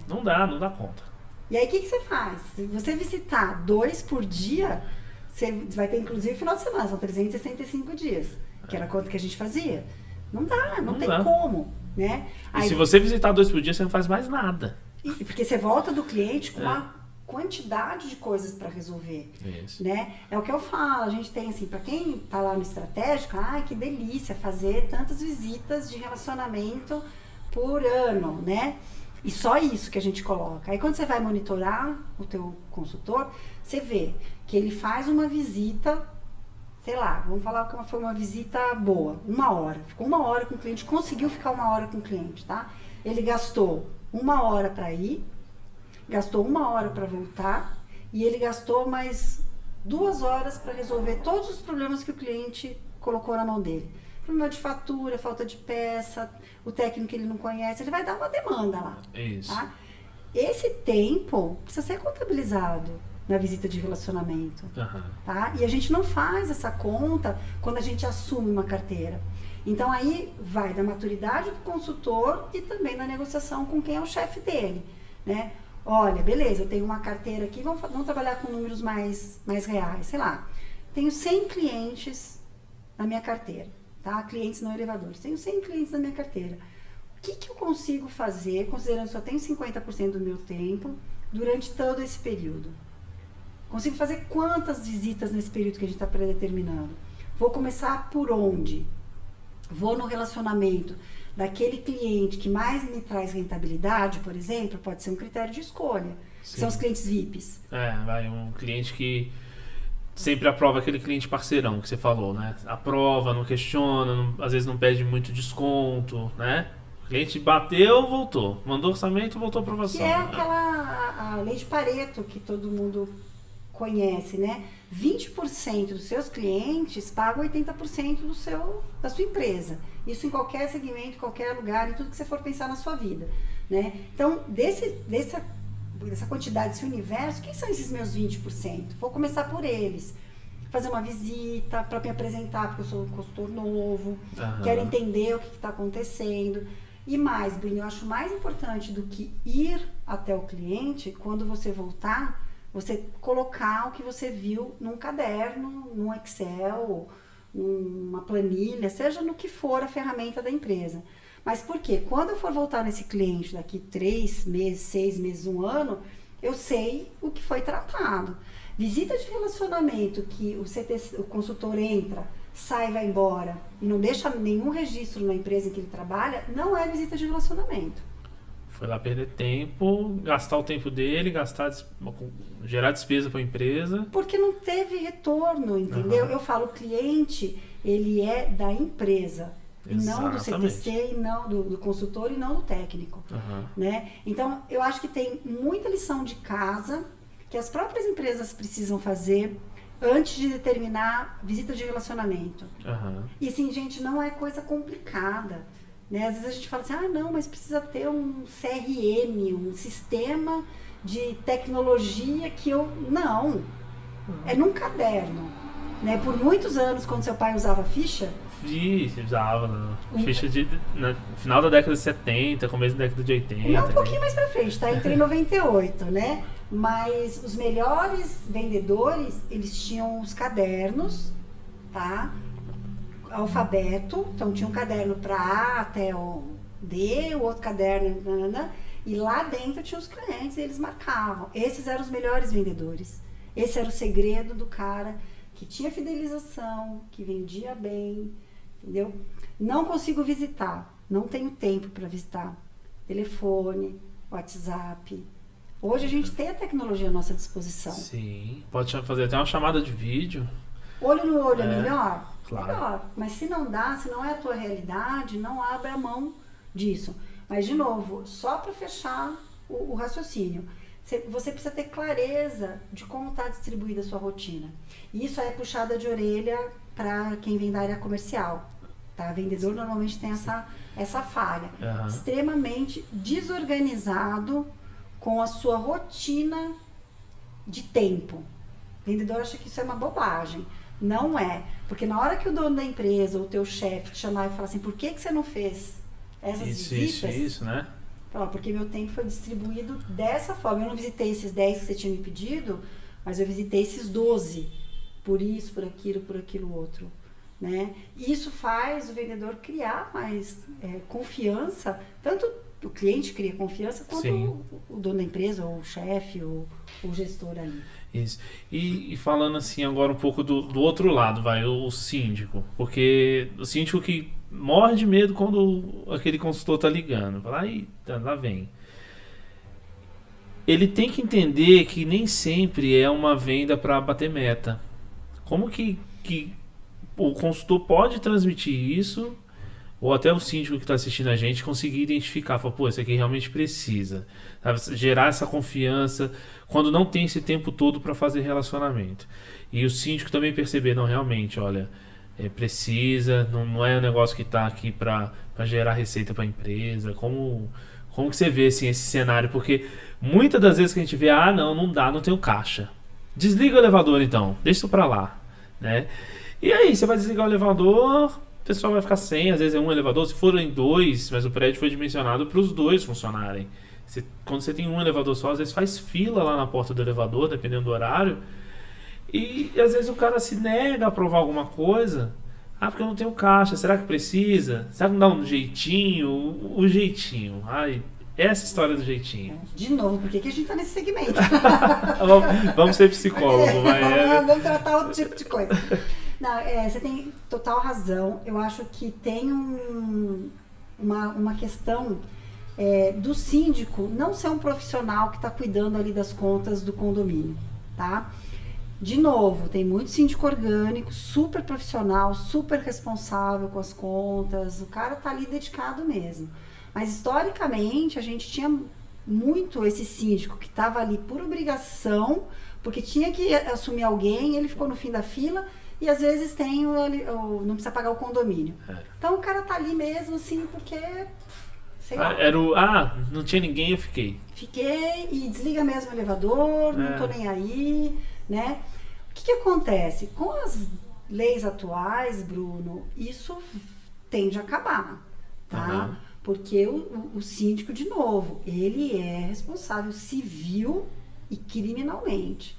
[SPEAKER 1] Não dá conta.
[SPEAKER 2] E aí, o que você faz? Se você visitar 2 por dia, você vai ter, inclusive, final de semana. São 365 dias. Que era a conta que a gente fazia. Não dá, não tem como, né?
[SPEAKER 1] E se você visitar 2 por dia, você não faz mais nada.
[SPEAKER 2] Porque você volta do cliente com uma quantidade de coisas para resolver.
[SPEAKER 1] Isso.
[SPEAKER 2] Né? É o que eu falo, a gente tem assim, para quem tá lá no estratégico, que delícia fazer tantas visitas de relacionamento por ano, né? E só isso que a gente coloca. Aí quando você vai monitorar o teu consultor, você vê que ele faz uma visita, sei lá, vamos falar que foi uma visita boa, 1 hora. Ficou 1 hora com o cliente, conseguiu ficar 1 hora com o cliente, tá? Ele gastou 1 hora para ir, gastou 1 hora para voltar e ele gastou mais 2 horas para resolver todos os problemas que o cliente colocou na mão dele. Problema de fatura, falta de peça, o técnico que ele não conhece, ele vai dar uma demanda lá.
[SPEAKER 1] Isso.
[SPEAKER 2] Tá? Esse tempo precisa ser contabilizado na visita de relacionamento. Tá? E a gente não faz essa conta quando a gente assume uma carteira. Então aí vai da maturidade do consultor e também da negociação com quem é o chefe dele, né? Olha, beleza, eu tenho uma carteira aqui, vamos trabalhar com números mais reais, sei lá. Tenho 100 clientes na minha carteira, tá? Clientes não elevadores. Tenho 100 clientes na minha carteira. O que eu consigo fazer, considerando que só tenho 50% do meu tempo, durante todo esse período? Consigo fazer quantas visitas nesse período que a gente está predeterminando? Vou começar por onde? Vou no relacionamento daquele cliente que mais me traz rentabilidade, por exemplo, pode ser um critério de escolha. São os clientes VIPs.
[SPEAKER 1] Vai um cliente que sempre aprova aquele cliente parceirão que você falou, né? Aprova, não questiona, às vezes não pede muito desconto, né? O cliente bateu, voltou. Mandou orçamento, voltou a aprovação.
[SPEAKER 2] Que é aquela a lei de Pareto que todo mundo conhece, né? 20% dos seus clientes pagam 80% da sua empresa. Isso em qualquer segmento, qualquer lugar, em tudo que você for pensar na sua vida, né? Então, dessa quantidade, desse universo, quem são esses meus 20%? Vou começar por eles. Fazer uma visita para me apresentar, porque eu sou um consultor novo, quero entender o que está acontecendo. E mais, Bruno, eu acho mais importante do que ir até o cliente, quando você voltar, você colocar o que você viu num caderno, num Excel, numa planilha, seja no que for a ferramenta da empresa. Mas por quê? Quando eu for voltar nesse cliente daqui 3 meses, 6 meses, 1 ano, eu sei o que foi tratado. Visita de relacionamento que o consultor entra, sai e vai embora e não deixa nenhum registro na empresa em que ele trabalha, não é visita de relacionamento.
[SPEAKER 1] Foi lá perder tempo, gastar o tempo dele, gerar despesa para a empresa.
[SPEAKER 2] Porque não teve retorno, entendeu? Eu falo, o cliente, ele é da empresa. Exatamente. E não do CTC, e não do consultor, e não do técnico. Né? Então, eu acho que tem muita lição de casa que as próprias empresas precisam fazer antes de determinar visita de relacionamento.
[SPEAKER 1] Aham.
[SPEAKER 2] E assim, gente, não é coisa complicada. Né? Às vezes a gente fala assim, não, mas precisa ter um CRM, um sistema de tecnologia que eu... Não, é num caderno. Né? Por muitos anos, quando seu pai usava ficha...
[SPEAKER 1] Usava, ficha no final da década de 70, começo da década de 80.
[SPEAKER 2] Não, um pouquinho mais pra frente, tá? Entre 98, né? Mas os melhores vendedores, eles tinham os cadernos, tá? Alfabeto, então tinha um caderno para A até o D, o outro caderno, e lá dentro tinha os clientes e eles marcavam. Esses eram os melhores vendedores. Esse era o segredo do cara que tinha fidelização, que vendia bem, entendeu? Não consigo visitar, não tenho tempo para visitar. Telefone, WhatsApp. Hoje a gente tem a tecnologia à nossa disposição.
[SPEAKER 1] Sim, pode fazer até uma chamada de vídeo.
[SPEAKER 2] Olho no olho é melhor?
[SPEAKER 1] Claro.
[SPEAKER 2] Melhor. Mas se não dá, se não é a tua realidade, não abre a mão disso. Mas, de novo, só para fechar o raciocínio, você precisa ter clareza de como está distribuída a sua rotina. E isso é puxada de orelha para quem vem da área comercial. Tá? Vendedor normalmente tem essa falha.
[SPEAKER 1] Uhum.
[SPEAKER 2] Extremamente desorganizado com a sua rotina de tempo. O vendedor acha que isso é uma bobagem. Não é. Porque na hora que o dono da empresa ou o teu chefe te chamar e falar assim, por que você não fez essas visitas?
[SPEAKER 1] Isso, né?
[SPEAKER 2] Fala, porque meu tempo foi distribuído dessa forma. Eu não visitei esses 10 que você tinha me pedido, mas eu visitei esses 12. Por isso, por aquilo outro. Né? Isso faz o vendedor criar mais confiança, tanto o cliente cria confiança, quanto o dono da empresa, ou o chefe, ou o gestor ali.
[SPEAKER 1] Isso. E falando assim agora um pouco do outro lado, o síndico. Porque o síndico que morre de medo quando aquele consultor tá ligando. Fala, lá vem. Ele tem que entender que nem sempre é uma venda para bater meta. Como que o consultor pode transmitir isso, ou até o síndico que está assistindo a gente conseguir identificar, falar, pô, esse aqui realmente precisa, sabe? Gerar essa confiança quando não tem esse tempo todo para fazer relacionamento. E o síndico também perceber, não, realmente, olha, precisa, não é um negócio que está aqui para gerar receita para a empresa. Como que você vê assim, esse cenário? Porque muitas das vezes que a gente vê, não dá, não tenho caixa. Desliga o elevador então, deixa isso para lá, né? E aí, você vai desligar o elevador, o pessoal vai ficar sem, às vezes é um elevador, se forem 2, mas o prédio foi dimensionado para os 2 funcionarem. Quando você tem um elevador só, às vezes faz fila lá na porta do elevador, dependendo do horário, e às vezes o cara se nega a aprovar alguma coisa. Porque eu não tenho caixa, será que precisa? Será que não dá um jeitinho? O jeitinho. Essa história do jeitinho.
[SPEAKER 2] De novo, por que a gente tá nesse segmento?
[SPEAKER 1] Vamos ser psicólogo,
[SPEAKER 2] Vamos tratar outro tipo de coisa. Não, você tem total razão. Eu acho que tem uma questão do síndico não ser um profissional que está cuidando ali das contas do condomínio, tá? De novo, tem muito síndico orgânico, super profissional, super responsável com as contas. O cara tá ali dedicado mesmo. Mas historicamente a gente tinha muito esse síndico que estava ali por obrigação, porque tinha que assumir alguém, ele ficou no fim da fila. E às vezes não precisa pagar o condomínio. Então o cara tá ali mesmo, assim, porque... Sei lá.
[SPEAKER 1] Não tinha ninguém, eu fiquei.
[SPEAKER 2] Fiquei e desliga mesmo o elevador, não tô nem aí, né? O que acontece? Com as leis atuais, Bruno, isso tende a acabar, tá?
[SPEAKER 1] Uhum.
[SPEAKER 2] Porque o síndico, de novo, ele é responsável civil e criminalmente.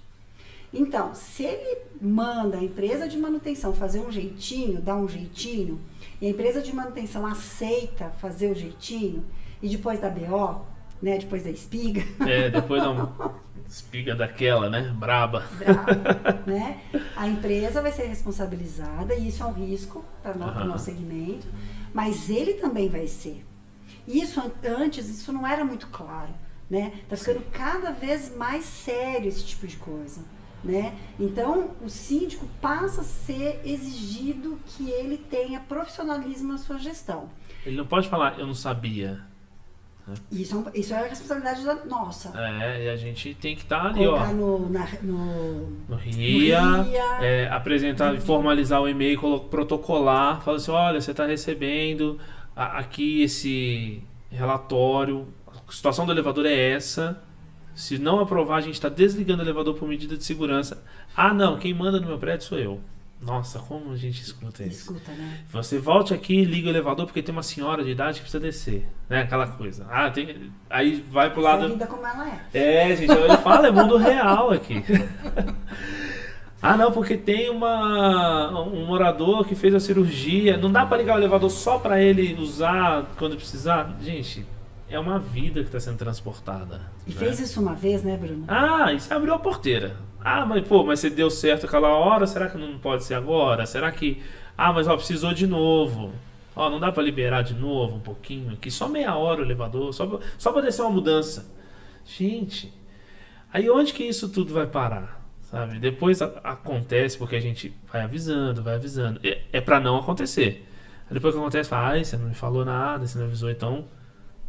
[SPEAKER 2] Então, se ele manda a empresa de manutenção fazer um jeitinho, dar um jeitinho, e a empresa de manutenção aceita fazer o jeitinho, e depois da BO, né, depois da espiga...
[SPEAKER 1] depois da espiga daquela, né, braba,
[SPEAKER 2] né, a empresa vai ser responsabilizada, e isso é um risco para o nosso segmento, mas ele também vai ser. Antes, isso não era muito claro, né, tá ficando cada vez mais sério esse tipo de coisa. Né? Então, o síndico passa a ser exigido que ele tenha profissionalismo na sua gestão.
[SPEAKER 1] Ele não pode falar, eu não sabia. Né?
[SPEAKER 2] Isso é a responsabilidade nossa.
[SPEAKER 1] E a gente tem que estar ali,
[SPEAKER 2] colocar
[SPEAKER 1] ó.
[SPEAKER 2] No
[SPEAKER 1] RIA,
[SPEAKER 2] RIA.
[SPEAKER 1] Apresentar, formalizar o e-mail, protocolar, falar assim, olha, você está recebendo aqui esse relatório, a situação do elevador é essa, se não aprovar a gente está desligando o elevador por medida de segurança. Ah não, quem manda no meu prédio sou eu. Nossa, como a gente escuta isso.
[SPEAKER 2] Escuta, né?
[SPEAKER 1] Você volte aqui e liga o elevador porque tem uma senhora de idade que precisa descer, né? Aquela coisa. Aí vai pro lado...
[SPEAKER 2] Essa vida como ela é.
[SPEAKER 1] Gente, ele fala, é mundo real aqui. Ah, não, porque tem um morador que fez a cirurgia, não dá pra ligar o elevador só pra ele usar quando precisar? Gente, é uma vida que está sendo transportada.
[SPEAKER 2] E fez isso uma vez, né, Bruno?
[SPEAKER 1] E você abriu a porteira. Mas você deu certo aquela hora, será que não pode ser agora? Será que... mas precisou de novo. Não dá pra liberar de novo um pouquinho aqui, só meia hora o elevador, só pra descer uma mudança. Gente, aí onde que isso tudo vai parar? Sabe? Depois acontece porque a gente vai avisando. É pra não acontecer. Aí depois que acontece, fala, você não me falou nada, você não avisou, então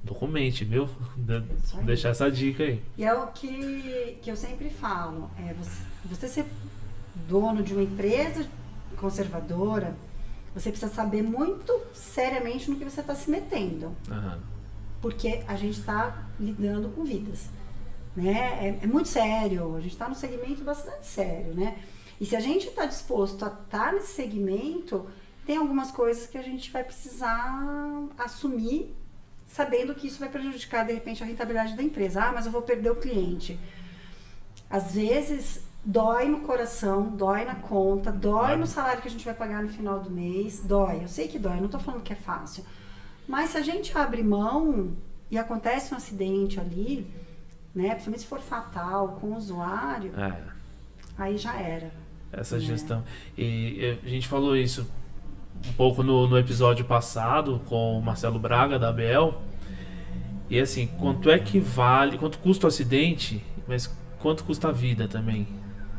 [SPEAKER 1] documente, viu? Vou deixar essa dica aí.
[SPEAKER 2] E é o que eu sempre falo, você ser dono de uma empresa conservadora, você precisa saber muito seriamente no que você está se metendo.
[SPEAKER 1] Uhum.
[SPEAKER 2] Porque a gente está lidando com vidas. Né? É muito sério, a gente está num segmento bastante sério, né? E se a gente está disposto a estar nesse segmento, tem algumas coisas que a gente vai precisar assumir, sabendo que isso vai prejudicar, de repente, a rentabilidade da empresa. Mas eu vou perder o cliente. Às vezes, dói no coração, dói na conta, dói no salário que a gente vai pagar no final do mês, dói. Eu sei que dói, eu não estou falando que é fácil. Mas se a gente abre mão e acontece um acidente ali, né, principalmente se for fatal com o usuário, aí já era.
[SPEAKER 1] Essa gestão. E a gente falou isso um pouco no episódio passado com o Marcelo Braga, da ABL. E assim, quanto custa o acidente, mas quanto custa a vida também,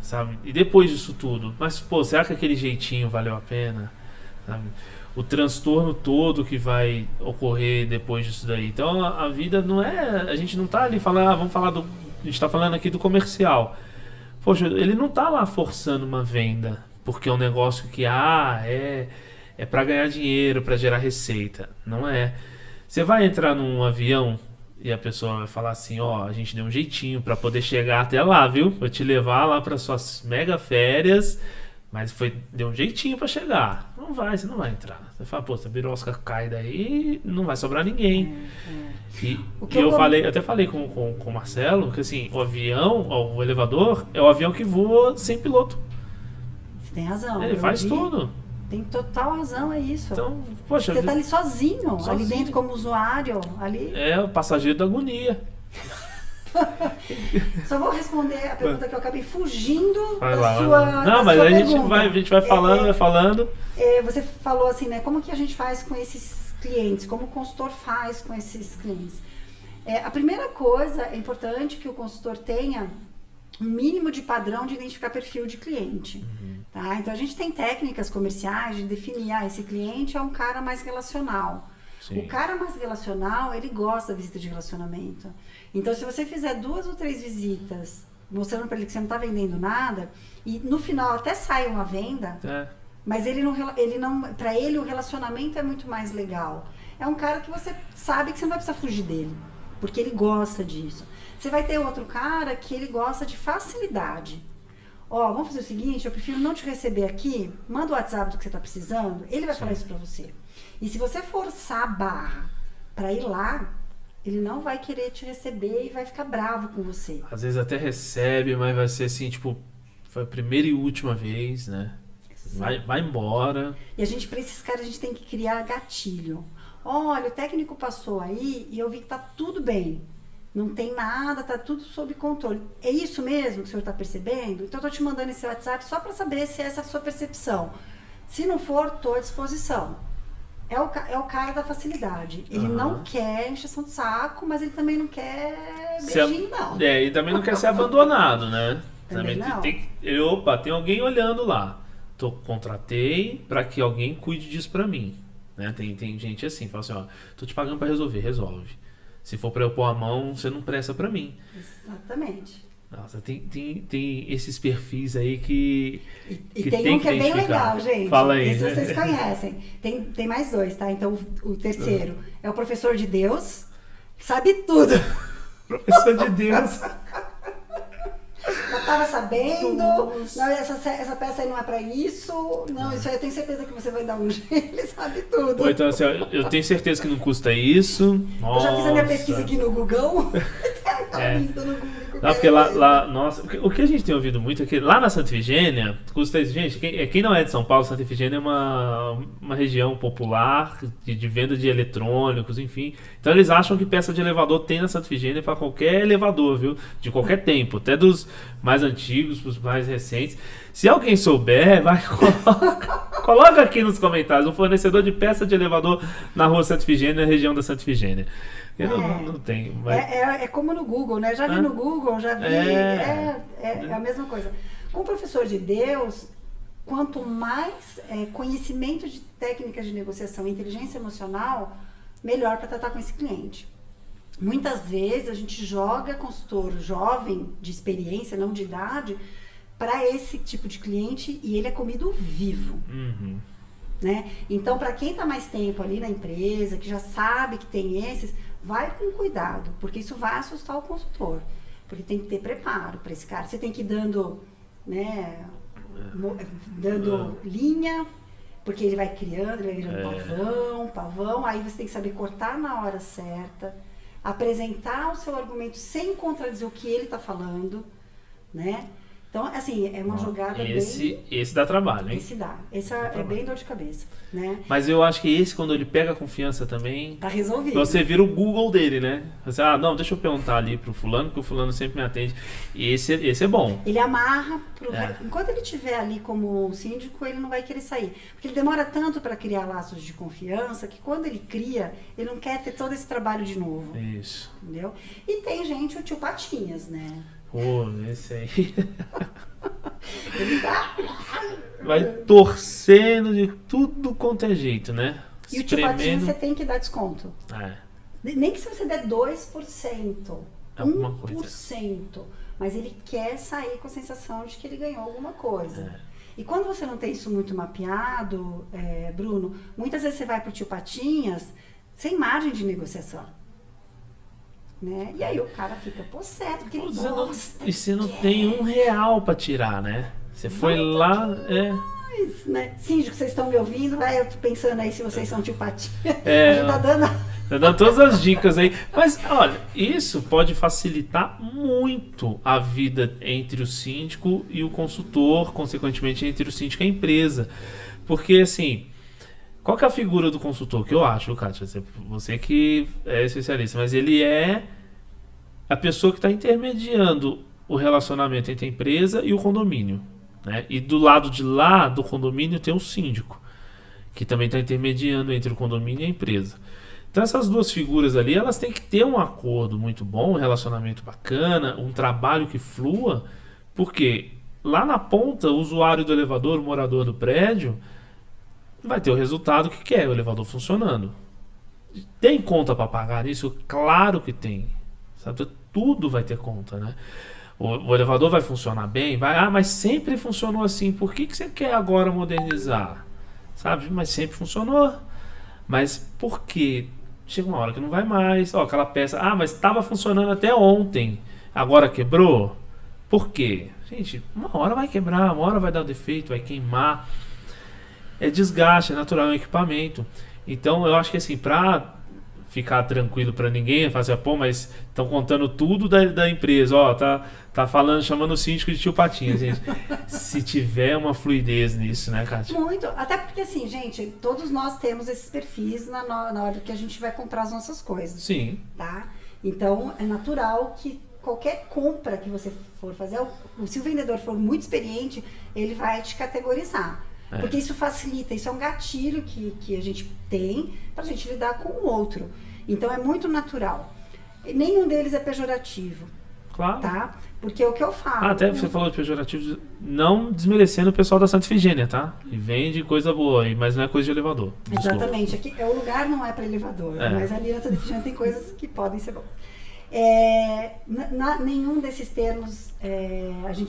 [SPEAKER 1] sabe? E depois disso tudo, mas será que aquele jeitinho valeu a pena? Sabe? O transtorno todo que vai ocorrer depois disso daí. Então a vida não é... A gente não tá ali falando... vamos falar do... A gente tá falando aqui do comercial. Poxa, ele não tá lá forçando uma venda porque é um negócio que é para ganhar dinheiro, para gerar receita. Não é. Você vai entrar num avião e a pessoa vai falar assim, a gente deu um jeitinho para poder chegar até lá, viu? Vou te levar lá para suas mega férias, mas deu um jeitinho para chegar. Você não vai entrar. Você fala, se a birosca cai daí, não vai sobrar ninguém. E eu até falei com o Marcelo que assim, o elevador é o avião que voa sem piloto.
[SPEAKER 2] Você tem razão.
[SPEAKER 1] Ele faz tudo.
[SPEAKER 2] Tem total razão, é isso.
[SPEAKER 1] Então, poxa,
[SPEAKER 2] você tá ali sozinho, ali dentro como usuário. Ali...
[SPEAKER 1] É o passageiro da agonia.
[SPEAKER 2] Só vou responder a pergunta que eu acabei fugindo
[SPEAKER 1] da
[SPEAKER 2] sua.
[SPEAKER 1] Não, mas a gente vai falando.
[SPEAKER 2] Você falou assim, né? Como que a gente faz com esses clientes? Como o consultor faz com esses clientes? A primeira coisa é importante que o consultor tenha um mínimo de padrão de identificar perfil de cliente. Uhum. Tá? Então a gente tem técnicas comerciais de definir, esse cliente é um cara mais relacional. Sim. O cara mais relacional, ele gosta da visita de relacionamento. Então se você fizer 2 ou 3 visitas mostrando para ele que você não está vendendo nada, e no final até sai uma venda, mas ele não, para ele o relacionamento é muito mais legal. É um cara que você sabe que você não vai precisar fugir dele, porque ele gosta disso. Você vai ter outro cara que ele gosta de facilidade. Vamos fazer o seguinte, eu prefiro não te receber aqui, manda o WhatsApp do que você está precisando, ele vai falar isso para você. E se você forçar a barra para ir lá, ele não vai querer te receber e vai ficar bravo com você.
[SPEAKER 1] Às vezes até recebe, mas vai ser assim, tipo, foi a primeira e última vez, né? Vai embora.
[SPEAKER 2] E para esses caras, a gente tem que criar gatilho. Olha, o técnico passou aí e eu vi que tá tudo bem. Não tem nada, tá tudo sob controle. É isso mesmo que o senhor está percebendo? Então eu tô te mandando esse WhatsApp só para saber se essa é a sua percepção. Se não for, tô à disposição. É o cara da facilidade. Ele não quer encheção de saco, mas ele também não quer beijinho, não.
[SPEAKER 1] E também não quer ser abandonado, né?
[SPEAKER 2] Também não.
[SPEAKER 1] Tem alguém olhando lá. Contratei para que alguém cuide disso para mim. Né? Tem gente assim, fala assim, tô te pagando para resolve. Se for para eu pôr a mão, você não presta para mim.
[SPEAKER 2] Exatamente.
[SPEAKER 1] Nossa, tem esses perfis aí que
[SPEAKER 2] E tem um que é bem legal, gente.
[SPEAKER 1] Fala aí.
[SPEAKER 2] Esse vocês conhecem. Tem mais dois, tá? Então, o terceiro é o professor de Deus, que sabe tudo.
[SPEAKER 1] Professor de Deus.
[SPEAKER 2] Já estava sabendo, não, essa peça aí não é pra isso, não, isso aí eu tenho certeza que você vai dar um jeito, ele sabe tudo.
[SPEAKER 1] Ou então assim, eu tenho certeza que não custa isso. Nossa.
[SPEAKER 2] Eu já fiz a minha pesquisa aqui no Google. Lista no Google.
[SPEAKER 1] Não, porque lá, nossa, o que a gente tem ouvido muito é que lá na Santa Efigênia, custa isso, gente, quem não é de São Paulo, Santa Efigênia é uma região popular de venda de eletrônicos, enfim. Então eles acham que peça de elevador tem na Santa Efigênia para qualquer elevador, viu? De qualquer tempo, até dos mais antigos para os mais recentes. Se alguém souber, vai, coloca aqui nos comentários um fornecedor de peça de elevador na rua Santa Efigênia, na região da Santa Efigênia. Eu não tenho. Mas...
[SPEAKER 2] É como no Google, né? Já vi no Google, já vi. É a mesma coisa. Com o professor de Deus, quanto mais conhecimento de técnicas de negociação e inteligência emocional, melhor para tratar com esse cliente. Muitas vezes a gente joga consultor jovem, de experiência, não de idade, para esse tipo de cliente e ele é comido vivo.
[SPEAKER 1] Uhum.
[SPEAKER 2] Né? Então, para quem está mais tempo ali na empresa, que já sabe que tem esses, vai com cuidado, porque isso vai assustar o consultor. Porque tem que ter preparo para esse cara. Você tem que ir dando, né, dando linha, porque ele vai criando, ele vai virando pavão, aí você tem que saber cortar na hora certa, apresentar o seu argumento sem contradizer o que ele está falando, né? Então, assim, é uma jogada bem...
[SPEAKER 1] Esse dá trabalho, hein?
[SPEAKER 2] Esse dá. Esse é bem dor de cabeça, né?
[SPEAKER 1] Mas eu acho que esse, quando ele pega a confiança também...
[SPEAKER 2] Tá resolvido.
[SPEAKER 1] Você vira o Google dele, né? Você, não, deixa eu perguntar ali pro fulano, porque o fulano sempre me atende. E esse é bom.
[SPEAKER 2] Ele amarra... Enquanto ele estiver ali como síndico, ele não vai querer sair. Porque ele demora tanto para criar laços de confiança, que quando ele cria, ele não quer ter todo esse trabalho de novo.
[SPEAKER 1] Isso.
[SPEAKER 2] Entendeu? E tem gente, o tio Patinhas, né?
[SPEAKER 1] Pô, esse aí...
[SPEAKER 2] Ele tá...
[SPEAKER 1] Vai torcendo de tudo quanto é jeito, né?
[SPEAKER 2] E o tio Patinhas você tem que dar desconto. Nem que se você der 2%,
[SPEAKER 1] alguma
[SPEAKER 2] 1%,
[SPEAKER 1] coisa.
[SPEAKER 2] Mas ele quer sair com a sensação de que ele ganhou alguma coisa. E quando você não tem isso muito mapeado, Bruno, muitas vezes você vai pro tio Patinhas sem margem de negociação. Né? E aí o cara fica posseto, porque ele gosta.
[SPEAKER 1] E você não tem R$1 pra tirar, né? Você foi lá...
[SPEAKER 2] né? Síndico, vocês estão me ouvindo? Vai pensando aí se vocês são tio Patinha.
[SPEAKER 1] Tá dando todas as dicas aí. Mas, olha, isso pode facilitar muito a vida entre o síndico e o consultor, consequentemente entre o síndico e a empresa. Porque, assim... Qual que é a figura do consultor? Que eu acho, Kátia, você que é especialista, mas ele é a pessoa que está intermediando o relacionamento entre a empresa e o condomínio, né? E do lado de lá do condomínio tem o síndico, que também está intermediando entre o condomínio e a empresa. Então essas duas figuras ali, elas têm que ter um acordo muito bom, um relacionamento bacana, um trabalho que flua, porque lá na ponta, o usuário do elevador, o morador do prédio... vai ter o resultado que quer, o elevador funcionando. Tem conta para pagar nisso? Claro que tem. Sabe? Tudo vai ter conta, né? O elevador vai funcionar bem? Vai. Mas sempre funcionou assim. Por que você quer agora modernizar? Sabe? Mas sempre funcionou. Mas por quê? Chega uma hora que não vai mais. Aquela peça... mas estava funcionando até ontem. Agora quebrou? Por quê? Gente, uma hora vai quebrar, uma hora vai dar defeito, vai queimar. É desgaste, é natural, é um equipamento. Então eu acho que assim, pra ficar tranquilo pra ninguém, fazer mas estão contando tudo da empresa, tá falando, chamando o síndico de tio Patinha, gente. Se tiver uma fluidez nisso, né, Kátia?
[SPEAKER 2] Muito, até porque assim, gente, todos nós temos esses perfis na hora que a gente vai comprar as nossas coisas.
[SPEAKER 1] Sim.
[SPEAKER 2] Tá? Então é natural que qualquer compra que você for fazer, se o vendedor for muito experiente, ele vai te categorizar. Porque isso facilita, isso é um gatilho que a gente tem pra gente lidar com o outro. Então é muito natural. E nenhum deles é pejorativo.
[SPEAKER 1] Claro.
[SPEAKER 2] Tá? Porque é o que eu falo.
[SPEAKER 1] Até você falou de pejorativo, não desmerecendo o pessoal da Santa Efigênia, tá? E vende coisa boa, mas não é coisa de elevador. Desculpa.
[SPEAKER 2] Exatamente. Aqui, o lugar não é para elevador, mas ali na Santa Efigênia tem coisas que podem ser boas. Nenhum desses termos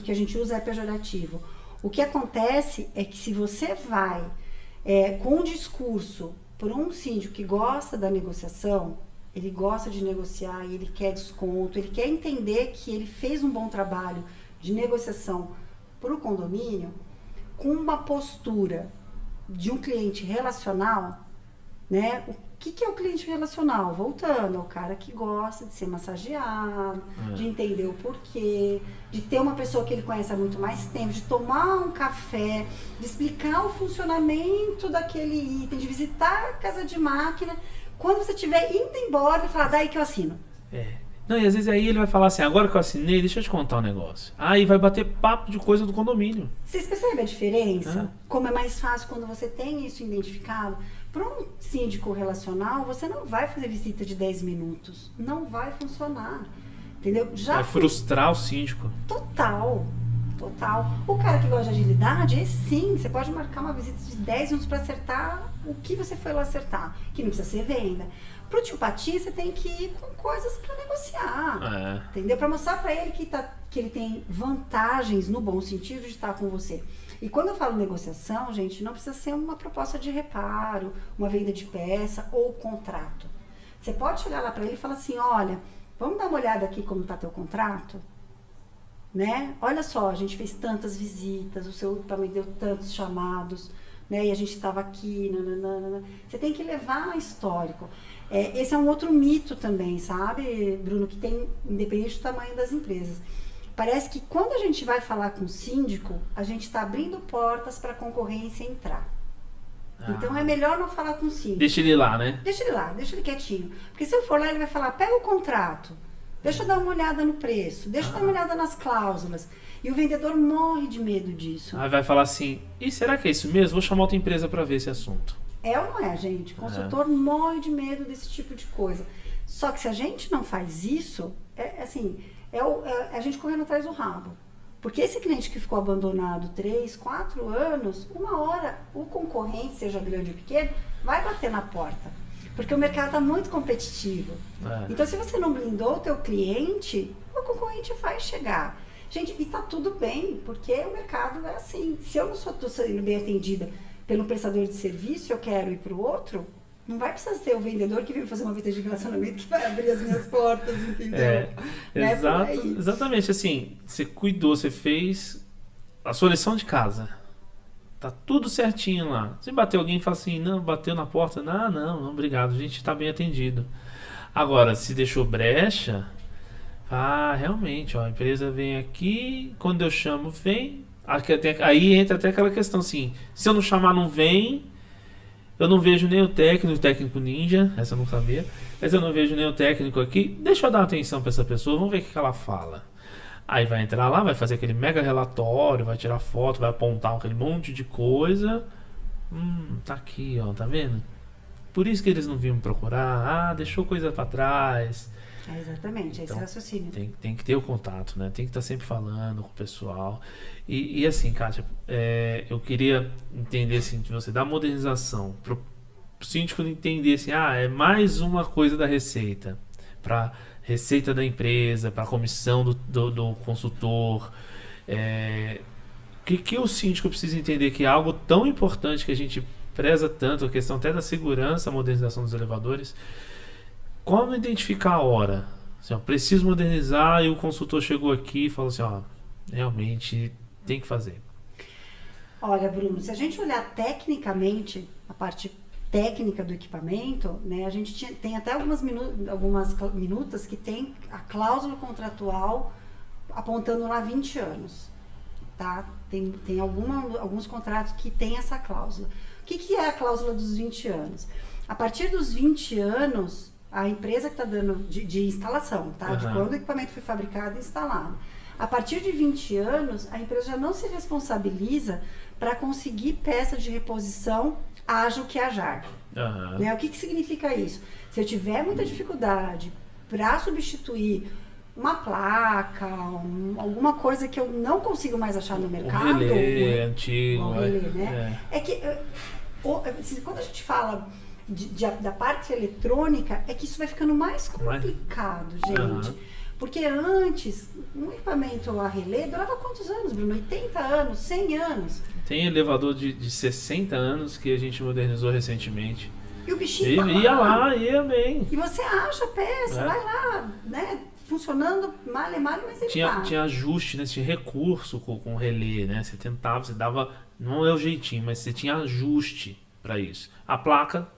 [SPEAKER 2] que a gente usa é pejorativo. O que acontece é que se você vai com um discurso por um síndico que gosta da negociação, ele gosta de negociar, ele quer desconto, ele quer entender que ele fez um bom trabalho de negociação para o condomínio, com uma postura de um cliente relacional, né? O que é o cliente relacional? Voltando, é o cara que gosta de ser massageado, de entender o porquê, de ter uma pessoa que ele conhece há muito mais tempo, de tomar um café, de explicar o funcionamento daquele item, de visitar a casa de máquina. Quando você estiver indo embora, ele fala, daí que eu assino.
[SPEAKER 1] Não, e às vezes aí ele vai falar assim, agora que eu assinei, deixa eu te contar um negócio. Aí vai bater papo de coisa do condomínio.
[SPEAKER 2] Vocês percebem a diferença? Como é mais fácil quando você tem isso identificado? Para um síndico relacional, você não vai fazer visita de 10 minutos. Não vai funcionar. Entendeu?
[SPEAKER 1] Vai frustrar o síndico.
[SPEAKER 2] Total. O cara que gosta de agilidade, esse sim, você pode marcar uma visita de 10 minutos para acertar o que você foi lá acertar, que não precisa ser venda. Pro tio Pati, você tem que ir com coisas para negociar, entendeu? Para mostrar para ele que ele tem vantagens no bom sentido de estar com você. E quando eu falo negociação, gente, não precisa ser uma proposta de reparo, uma venda de peça ou contrato. Você pode chegar lá para ele e falar assim, olha, vamos dar uma olhada aqui como está teu contrato? Né? Olha só, a gente fez tantas visitas, o seu equipamento deu tantos chamados, né? E a gente estava aqui, nananana. Você tem que levar histórico. Esse é um outro mito também, sabe, Bruno, que tem, independente do tamanho das empresas. Parece que quando a gente vai falar com o síndico, a gente está abrindo portas para a concorrência entrar. Então é melhor não falar com o síndico.
[SPEAKER 1] Deixa ele lá, né?
[SPEAKER 2] Deixa ele lá, deixa ele quietinho. Porque se eu for lá, ele vai falar, pega o contrato. Deixa eu dar uma olhada no preço, deixa eu dar uma olhada nas cláusulas. E o vendedor morre de medo disso.
[SPEAKER 1] Aí vai falar assim, e será que é isso mesmo? Vou chamar outra empresa para ver esse assunto.
[SPEAKER 2] É ou não é, gente? O consultor morre de medo desse tipo de coisa. Só que se a gente não faz isso, a gente correndo atrás do rabo. Porque esse cliente que ficou abandonado 3, 4 anos, uma hora o concorrente, seja grande ou pequeno, vai bater na porta. Porque o mercado está muito competitivo. Então, se você não blindou o teu cliente, o concorrente vai chegar. Gente, e tá tudo bem, porque o mercado é assim. Se eu não estou sendo bem atendida pelo prestador de serviço, eu quero ir para o outro, não vai precisar ser o vendedor que veio fazer uma visita de relacionamento que vai abrir as minhas portas, entendeu?
[SPEAKER 1] Exatamente, assim, você cuidou, você fez a sua lição de casa. Tá tudo certinho lá. Se bater alguém e fala assim, não, bateu na porta, não, obrigado, a gente tá bem atendido. Agora, se deixou brecha, realmente, a empresa vem aqui, quando eu chamo, vem. Aí entra até aquela questão assim, se eu não chamar, não vem. Eu não vejo nem o técnico ninja, essa eu não sabia, mas eu não vejo nem o técnico aqui, deixa eu dar atenção para essa pessoa, vamos ver o que ela fala. Aí vai entrar lá, vai fazer aquele mega relatório, vai tirar foto, vai apontar aquele monte de coisa. Tá aqui, ó, tá vendo? Por isso que eles não vinham me procurar, deixou coisa para trás.
[SPEAKER 2] Exatamente, esse raciocínio.
[SPEAKER 1] Tem que ter o contato, né? Tem que estar sempre falando com o pessoal. E assim, Kátia, eu queria entender assim, de você, da modernização, pro síndico entender assim, é mais uma coisa da receita, para receita da empresa, para a comissão do consultor. Que o síndico precisa entender que é algo tão importante que a gente preza tanto, a questão até da segurança, a modernização dos elevadores. Como identificar a hora? Assim, preciso modernizar e o consultor chegou aqui e falou assim, realmente tem que fazer.
[SPEAKER 2] Olha, Bruno, se a gente olhar tecnicamente, a parte técnica do equipamento, né, a gente tem até algumas minutas que tem a cláusula contratual apontando lá 20 anos. Tá? Tem alguns contratos que tem essa cláusula. O que é a cláusula dos 20 anos? A partir dos 20 anos, a empresa que está dando de instalação, tá? De quando o equipamento foi fabricado e instalado. A partir de 20 anos, a empresa já não se responsabiliza para conseguir peça de reposição haja o que hajar. Né? O que significa isso? Se eu tiver muita dificuldade para substituir uma placa, alguma coisa que eu não consigo mais achar no mercado.
[SPEAKER 1] O relé antigo.
[SPEAKER 2] O relé, né? É que quando a gente fala da parte eletrônica, é que isso vai ficando mais complicado, gente. Porque antes, um equipamento a relé durava quantos anos, Bruno? 80 anos, 100 anos?
[SPEAKER 1] Tem elevador de 60 anos que a gente modernizou recentemente.
[SPEAKER 2] E o bichinho
[SPEAKER 1] ia bem.
[SPEAKER 2] E você acha a peça, vai lá, né? Funcionando mal, mas ele
[SPEAKER 1] tinha ajuste, né? Tinha recurso com o relé, né? Você tentava, você dava, não é o jeitinho, mas você tinha ajuste para isso. A placa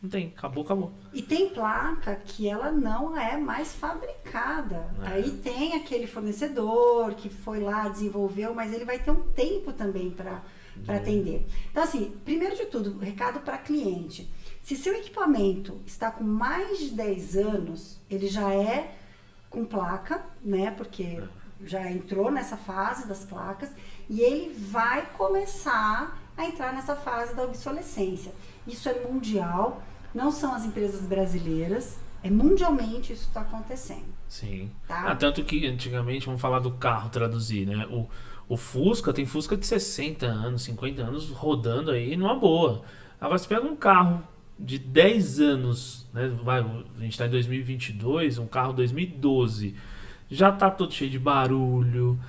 [SPEAKER 1] não tem, acabou.
[SPEAKER 2] E tem placa que ela não é mais fabricada. Aí tem aquele fornecedor que foi lá, desenvolveu, mas ele vai ter um tempo também para atender. Então, assim, primeiro de tudo, recado para cliente. Se seu equipamento está com mais de 10 anos, ele já é com placa, né? Porque já entrou nessa fase das placas e ele vai começar a entrar nessa fase da obsolescência. Isso é mundial, não são as empresas brasileiras, mundialmente isso está acontecendo.
[SPEAKER 1] Sim.
[SPEAKER 2] Tá?
[SPEAKER 1] Tanto que antigamente, vamos falar do carro, traduzir, né? O Fusca, tem Fusca de 60 anos, 50 anos rodando aí numa boa. Agora você pega um carro de 10 anos, né? A gente está em 2022, um carro 2012, já tá todo cheio de barulho,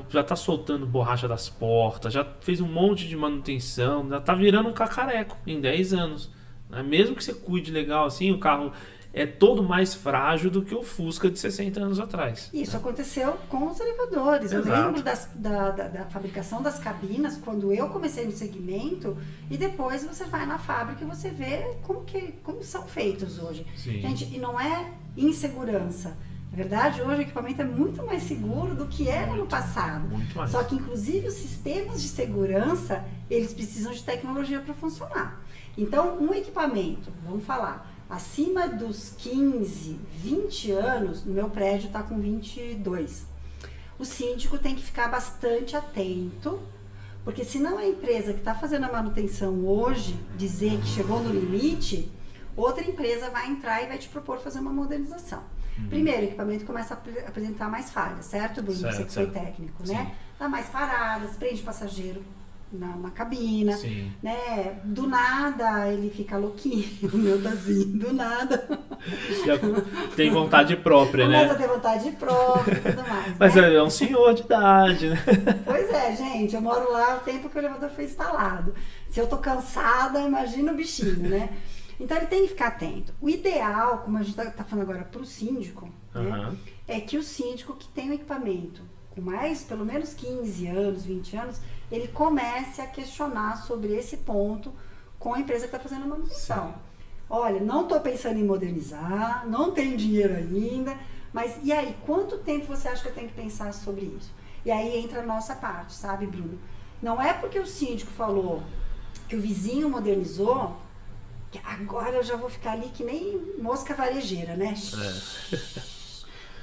[SPEAKER 1] já tá soltando borracha das portas, já fez um monte de manutenção, já tá virando um cacareco em 10 anos. Né? Mesmo que você cuide legal assim, o carro é todo mais frágil do que o Fusca de 60 anos atrás.
[SPEAKER 2] Isso aconteceu com os elevadores.
[SPEAKER 1] Exato.
[SPEAKER 2] Eu lembro da fabricação das cabinas, quando eu comecei no segmento, e depois você vai na fábrica e você vê como são feitos hoje.
[SPEAKER 1] Sim.
[SPEAKER 2] Gente, e não é insegurança. Na verdade, hoje o equipamento é muito mais seguro do que era no passado.
[SPEAKER 1] Muito mais.
[SPEAKER 2] Só que, inclusive, os sistemas de segurança, eles precisam de tecnologia para funcionar. Então, um equipamento, vamos falar, acima dos 15, 20 anos, no meu prédio está com 22. O síndico tem que ficar bastante atento, porque senão a empresa que está fazendo a manutenção hoje dizer que chegou no limite, outra empresa vai entrar e vai te propor fazer uma modernização. Primeiro, o equipamento começa a apresentar mais falhas, certo, Bruno? Você que foi técnico, né? Dá mais paradas, prende passageiro na cabina, né? Do nada ele fica louquinho, meu Deus, do nada.
[SPEAKER 1] Já tem vontade própria, né?
[SPEAKER 2] Começa a ter vontade própria e tudo mais.
[SPEAKER 1] Mas
[SPEAKER 2] né?
[SPEAKER 1] é um senhor de idade, né?
[SPEAKER 2] Pois é, gente, eu moro lá o tempo que o elevador foi instalado. Se eu tô cansada, imagina o bichinho, né? Então ele tem que ficar atento. O ideal, como a gente tá falando agora pro síndico, né, é que o síndico que tem o equipamento com mais, pelo menos 15 anos, 20 anos, ele comece a questionar sobre esse ponto com a empresa que está fazendo a manutenção. Sim. Olha, não estou pensando em modernizar, não tenho dinheiro ainda, mas e aí, quanto tempo você acha que eu tenho que pensar sobre isso? E aí entra a nossa parte, sabe, Bruno? Não é porque o síndico falou que o vizinho modernizou, que agora eu já vou ficar ali que nem mosca varejeira, né?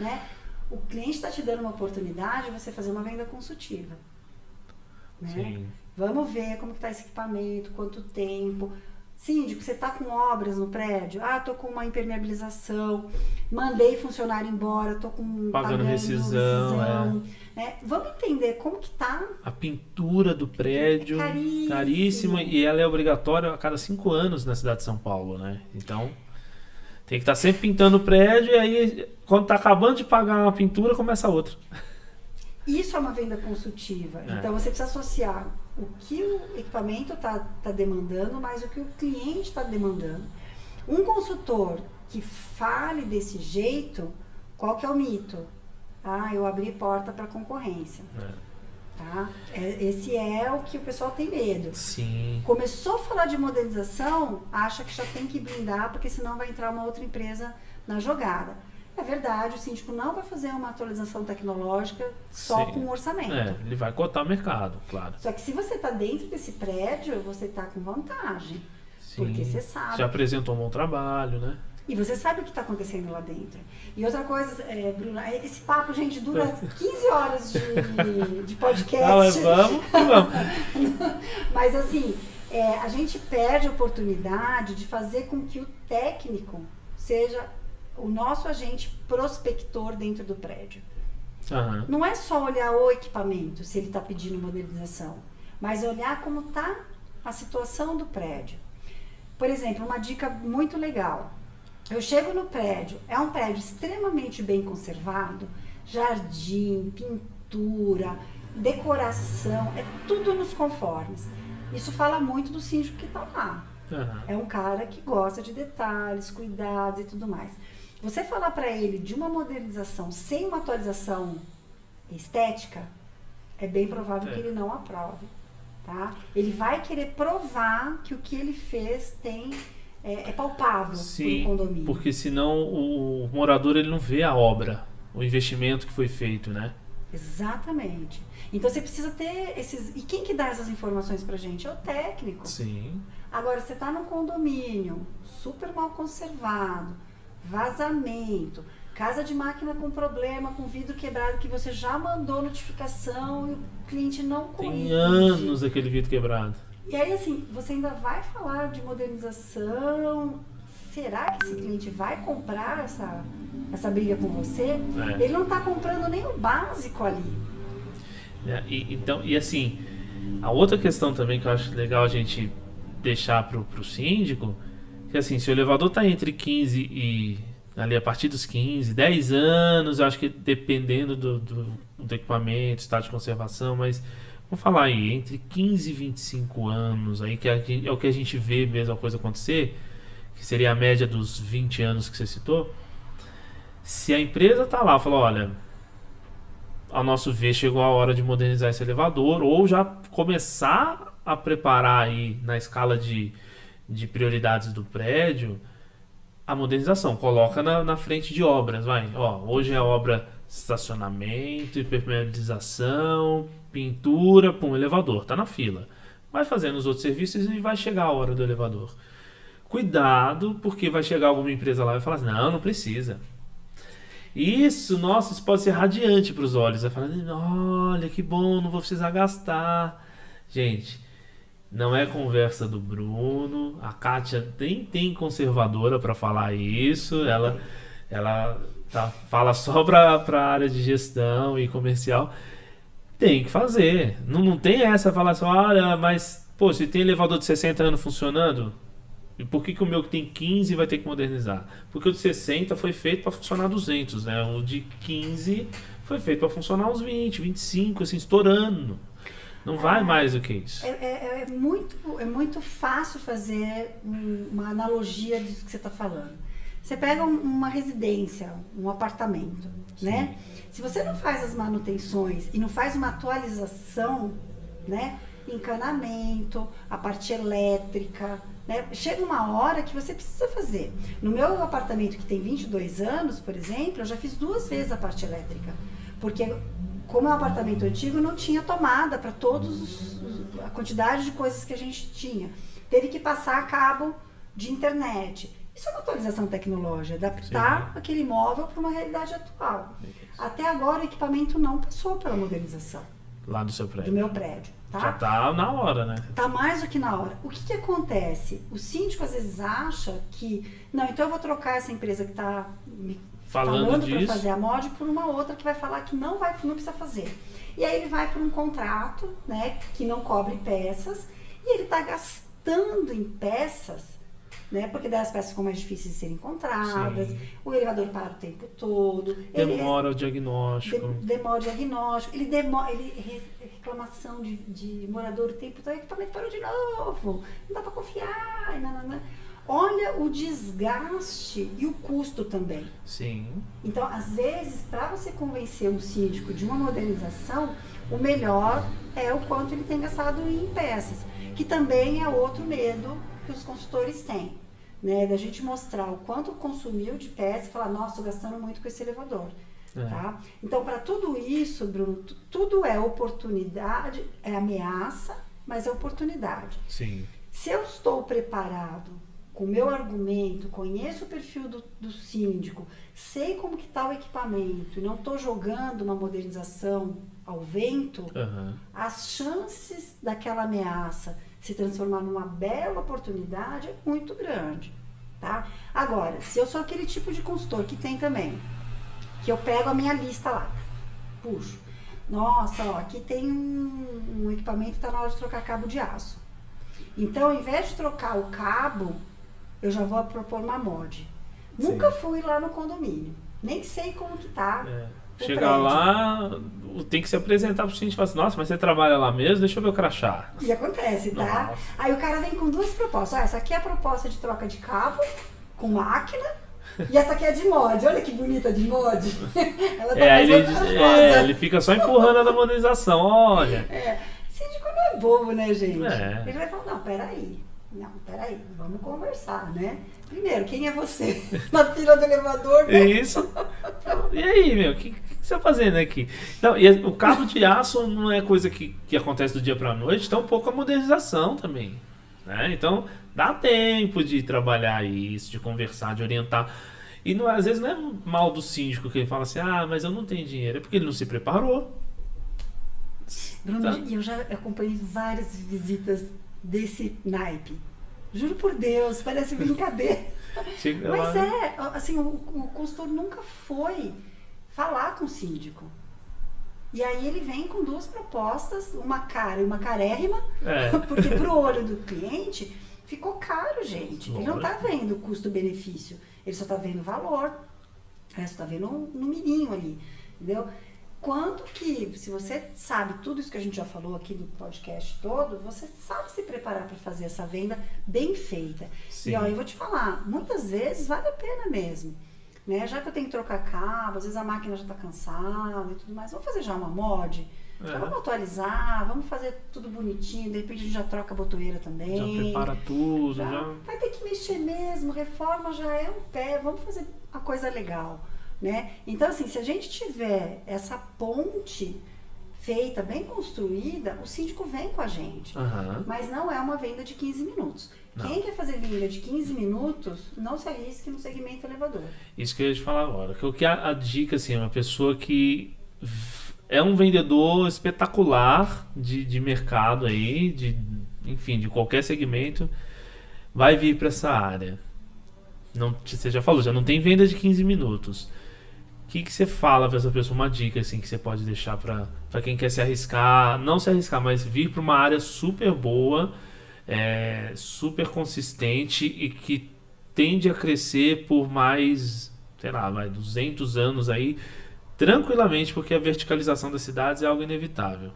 [SPEAKER 2] Né? O cliente está te dando uma oportunidade de você fazer uma venda consultiva. Né?
[SPEAKER 1] Sim.
[SPEAKER 2] Vamos ver como está esse equipamento, quanto tempo. Síndico, você está com obras no prédio? Ah, tô com uma impermeabilização, mandei funcionário embora, tô com
[SPEAKER 1] pagando rescisão.
[SPEAKER 2] Né? Vamos entender como que tá.
[SPEAKER 1] A pintura do prédio, caríssima, e ela é obrigatória a cada 5 anos na cidade de São Paulo, né? Então, tem que estar sempre pintando o prédio, e aí, quando tá acabando de pagar uma pintura, começa outra.
[SPEAKER 2] Isso é uma venda consultiva. Então, você precisa associar o que o equipamento está demandando, mas o que o cliente está demandando. Um consultor que fale desse jeito, qual que é o mito? Ah, eu abri porta para concorrência. Tá? Esse é o que o pessoal tem medo.
[SPEAKER 1] Sim.
[SPEAKER 2] Começou a falar de modernização, acha que já tem que blindar, porque senão vai entrar uma outra empresa na jogada. É verdade, o síndico não vai fazer uma atualização tecnológica só com um orçamento.
[SPEAKER 1] Ele vai cotar o mercado, claro.
[SPEAKER 2] Só que se você está dentro desse prédio, você está com vantagem. Sim. Porque você sabe.
[SPEAKER 1] Já apresentou um bom trabalho, né?
[SPEAKER 2] E você sabe o que está acontecendo lá dentro. E outra coisa, Bruna, esse papo, gente, dura 15 horas de podcast.
[SPEAKER 1] Vamos.
[SPEAKER 2] Mas assim, a gente perde a oportunidade de fazer com que o técnico seja o nosso agente prospector dentro do prédio.
[SPEAKER 1] Aham.
[SPEAKER 2] Não é só olhar o equipamento, se ele está pedindo modernização, mas olhar como está a situação do prédio. Por exemplo, uma dica muito legal. Eu chego no prédio, é um prédio extremamente bem conservado, jardim, pintura, decoração, é tudo nos conformes. Isso fala muito do síndico que está lá.
[SPEAKER 1] Aham.
[SPEAKER 2] É um cara que gosta de detalhes, cuidados e tudo mais. Você falar para ele de uma modernização sem uma atualização estética, é bem provável que ele não aprove, tá? Ele vai querer provar que o que ele fez é palpável
[SPEAKER 1] Sim,
[SPEAKER 2] para o condomínio.
[SPEAKER 1] porque senão o morador ele não vê a obra, o investimento que foi feito, né?
[SPEAKER 2] Exatamente. Então você precisa ter esses... E quem que dá essas informações pra gente? É o técnico.
[SPEAKER 1] Sim.
[SPEAKER 2] Agora, você tá num condomínio super mal conservado, vazamento, casa de máquina com problema, com vidro quebrado, que você já mandou notificação e o cliente não corrige.
[SPEAKER 1] Tem anos aquele vidro quebrado.
[SPEAKER 2] E aí, assim, você ainda vai falar de modernização. Será que esse cliente vai comprar essa briga com você?
[SPEAKER 1] É.
[SPEAKER 2] Ele não tá comprando nem o básico ali.
[SPEAKER 1] Então, e assim, a outra questão também que eu acho legal a gente deixar pro síndico, que assim, se o elevador tá entre 15 e ali a partir dos 15, 10 anos, eu acho que dependendo do equipamento, estado de conservação, mas vamos falar aí, entre 15 e 25 anos, aí que é o que a gente vê mesmo a coisa acontecer, que seria a média dos 20 anos que você citou. Se a empresa tá lá, falou, olha, ao nosso ver chegou a hora de modernizar esse elevador, ou já começar a preparar aí na escala de prioridades do prédio a modernização, coloca na frente de obras, vai, ó, hoje é obra estacionamento, impermeabilização, pintura, elevador, tá na fila, vai fazendo os outros serviços e vai chegar a hora do elevador. Cuidado, porque vai chegar alguma empresa lá e vai falar assim, não precisa. Isso, nossa, isso pode ser radiante para os olhos. Vai falar, olha que bom, não vou precisar gastar. Gente, não é conversa do Bruno. A Kátia nem tem conservadora para falar isso. Ela fala só para a área de gestão e comercial. Tem que fazer. Não tem essa falar assim, olha, mas pô, se tem elevador de 60 anos funcionando, e por que o meu que tem 15 vai ter que modernizar? Porque o de 60 foi feito para funcionar 200, né? O de 15 foi feito para funcionar uns 20, 25, assim, estourando. Não vai mais do que isso.
[SPEAKER 2] É muito fácil fazer uma analogia disso que você está falando. Você pega uma residência, um apartamento, né? Se você não faz as manutenções e não faz uma atualização, né? Encanamento, a parte elétrica, né? Chega uma hora que você precisa fazer. No meu apartamento que tem 22 anos, por exemplo, eu já fiz 2 vezes a parte elétrica. Porque como é um apartamento antigo, não tinha tomada para a quantidade de coisas que a gente tinha. Teve que passar cabo de internet. Isso é uma atualização tecnológica, adaptar aquele imóvel para uma realidade atual. Até agora o equipamento não passou pela modernização.
[SPEAKER 1] Lá do seu prédio.
[SPEAKER 2] Do meu prédio. Tá?
[SPEAKER 1] Já tá na hora, né?
[SPEAKER 2] Tá mais do que na hora. O que acontece? O síndico às vezes acha que, não, então eu vou trocar essa empresa que está me falando para fazer a mod por uma outra que vai falar que não precisa fazer. E aí ele vai para um contrato, né, que não cobre peças, e ele está gastando em peças, né, porque daí as peças ficam mais difíceis de serem encontradas, o elevador para o tempo todo.
[SPEAKER 1] Demora o diagnóstico.
[SPEAKER 2] Demora o diagnóstico, reclamação de morador o tempo todo, o equipamento parou de novo, não dá para confiar, Olha o desgaste e o custo também.
[SPEAKER 1] Sim.
[SPEAKER 2] Então, às vezes, para você convencer um síndico de uma modernização, o melhor é o quanto ele tem gastado em peças, que também é outro medo que os consultores têm, né? Da gente mostrar o quanto consumiu de peça e falar, nossa, estou gastando muito com esse elevador. Tá? Então, para tudo isso, Bruno, tudo é oportunidade, é ameaça, mas é oportunidade.
[SPEAKER 1] Sim.
[SPEAKER 2] Se eu estou preparado com o meu argumento, conheço o perfil do síndico, sei como que está o equipamento e não estou jogando uma modernização ao vento, as chances daquela ameaça se transformar numa bela oportunidade é muito grande. tá? Agora, se eu sou aquele tipo de consultor que tem também, que eu pego a minha lista lá, puxo, nossa, ó, aqui tem um equipamento que está na hora de trocar cabo de aço. Então, ao invés de trocar o cabo, eu já vou propor uma mod. Nunca fui lá no condomínio, nem sei como que tá.
[SPEAKER 1] Chegar lá, tem que se apresentar pro cliente e falar assim, nossa, mas você trabalha lá mesmo? Deixa eu ver o crachá.
[SPEAKER 2] E acontece, tá? Nossa. Aí o cara vem com duas propostas. Essa aqui é a proposta de troca de cabo com máquina e essa aqui é de mod. Olha que bonita de mod. Ela tá mais
[SPEAKER 1] ele fica só empurrando a modernização, olha.
[SPEAKER 2] Síndico não é bobo, né, gente? Ele vai falar, não, peraí, vamos conversar, né? Primeiro, quem é você? Na fila do elevador, né?
[SPEAKER 1] Isso. E aí, meu, o que você tá fazendo aqui? Não, e o cabo de aço não é coisa que acontece do dia pra noite, tampouco a modernização também. Né? Então, dá tempo de trabalhar isso, de conversar, de orientar. E não, às vezes não é mal do síndico que ele fala assim, mas eu não tenho dinheiro. É porque ele não se preparou.
[SPEAKER 2] Bruno, eu já acompanhei várias visitas desse naipe. Juro por Deus, parece brincadeira. Mas assim, o consultor nunca foi falar com o síndico. E aí ele vem com duas propostas, uma cara e uma carérrima, porque pro olho do cliente ficou caro, gente. Ele não tá vendo o custo-benefício, ele só tá vendo o valor, ele só tá vendo no mirinho ali, entendeu? Quanto que, se você sabe tudo isso que a gente já falou aqui no podcast todo, você sabe se preparar para fazer essa venda bem feita. Sim. E ó, eu vou te falar, muitas vezes vale a pena mesmo. Né? Já que eu tenho que trocar cabo, às vezes a máquina já está cansada e tudo mais, vamos fazer já uma mod? Já vamos atualizar, vamos fazer tudo bonitinho, de repente a gente já troca a botoeira também.
[SPEAKER 1] Já prepara tudo. Já.
[SPEAKER 2] Vai ter que mexer mesmo, reforma já é um pé, vamos fazer uma coisa legal. Né? Então, assim, se a gente tiver essa ponte feita, bem construída, o síndico vem com a gente. Mas não é uma venda de 15 minutos. Não. Quem quer fazer venda de 15 minutos, não se arrisque no segmento elevador.
[SPEAKER 1] Isso que eu ia te falar agora. Que a dica, assim, é uma pessoa que é um vendedor espetacular de mercado aí, enfim, de qualquer segmento, vai vir para essa área. Não, você já falou, já não tem venda de 15 minutos. O que você fala para essa pessoa? Uma dica assim que você pode deixar para quem quer se arriscar, não se arriscar, mas vir para uma área super boa, super consistente e que tende a crescer por mais, sei lá, 200 anos aí, tranquilamente, porque a verticalização das cidades é algo inevitável.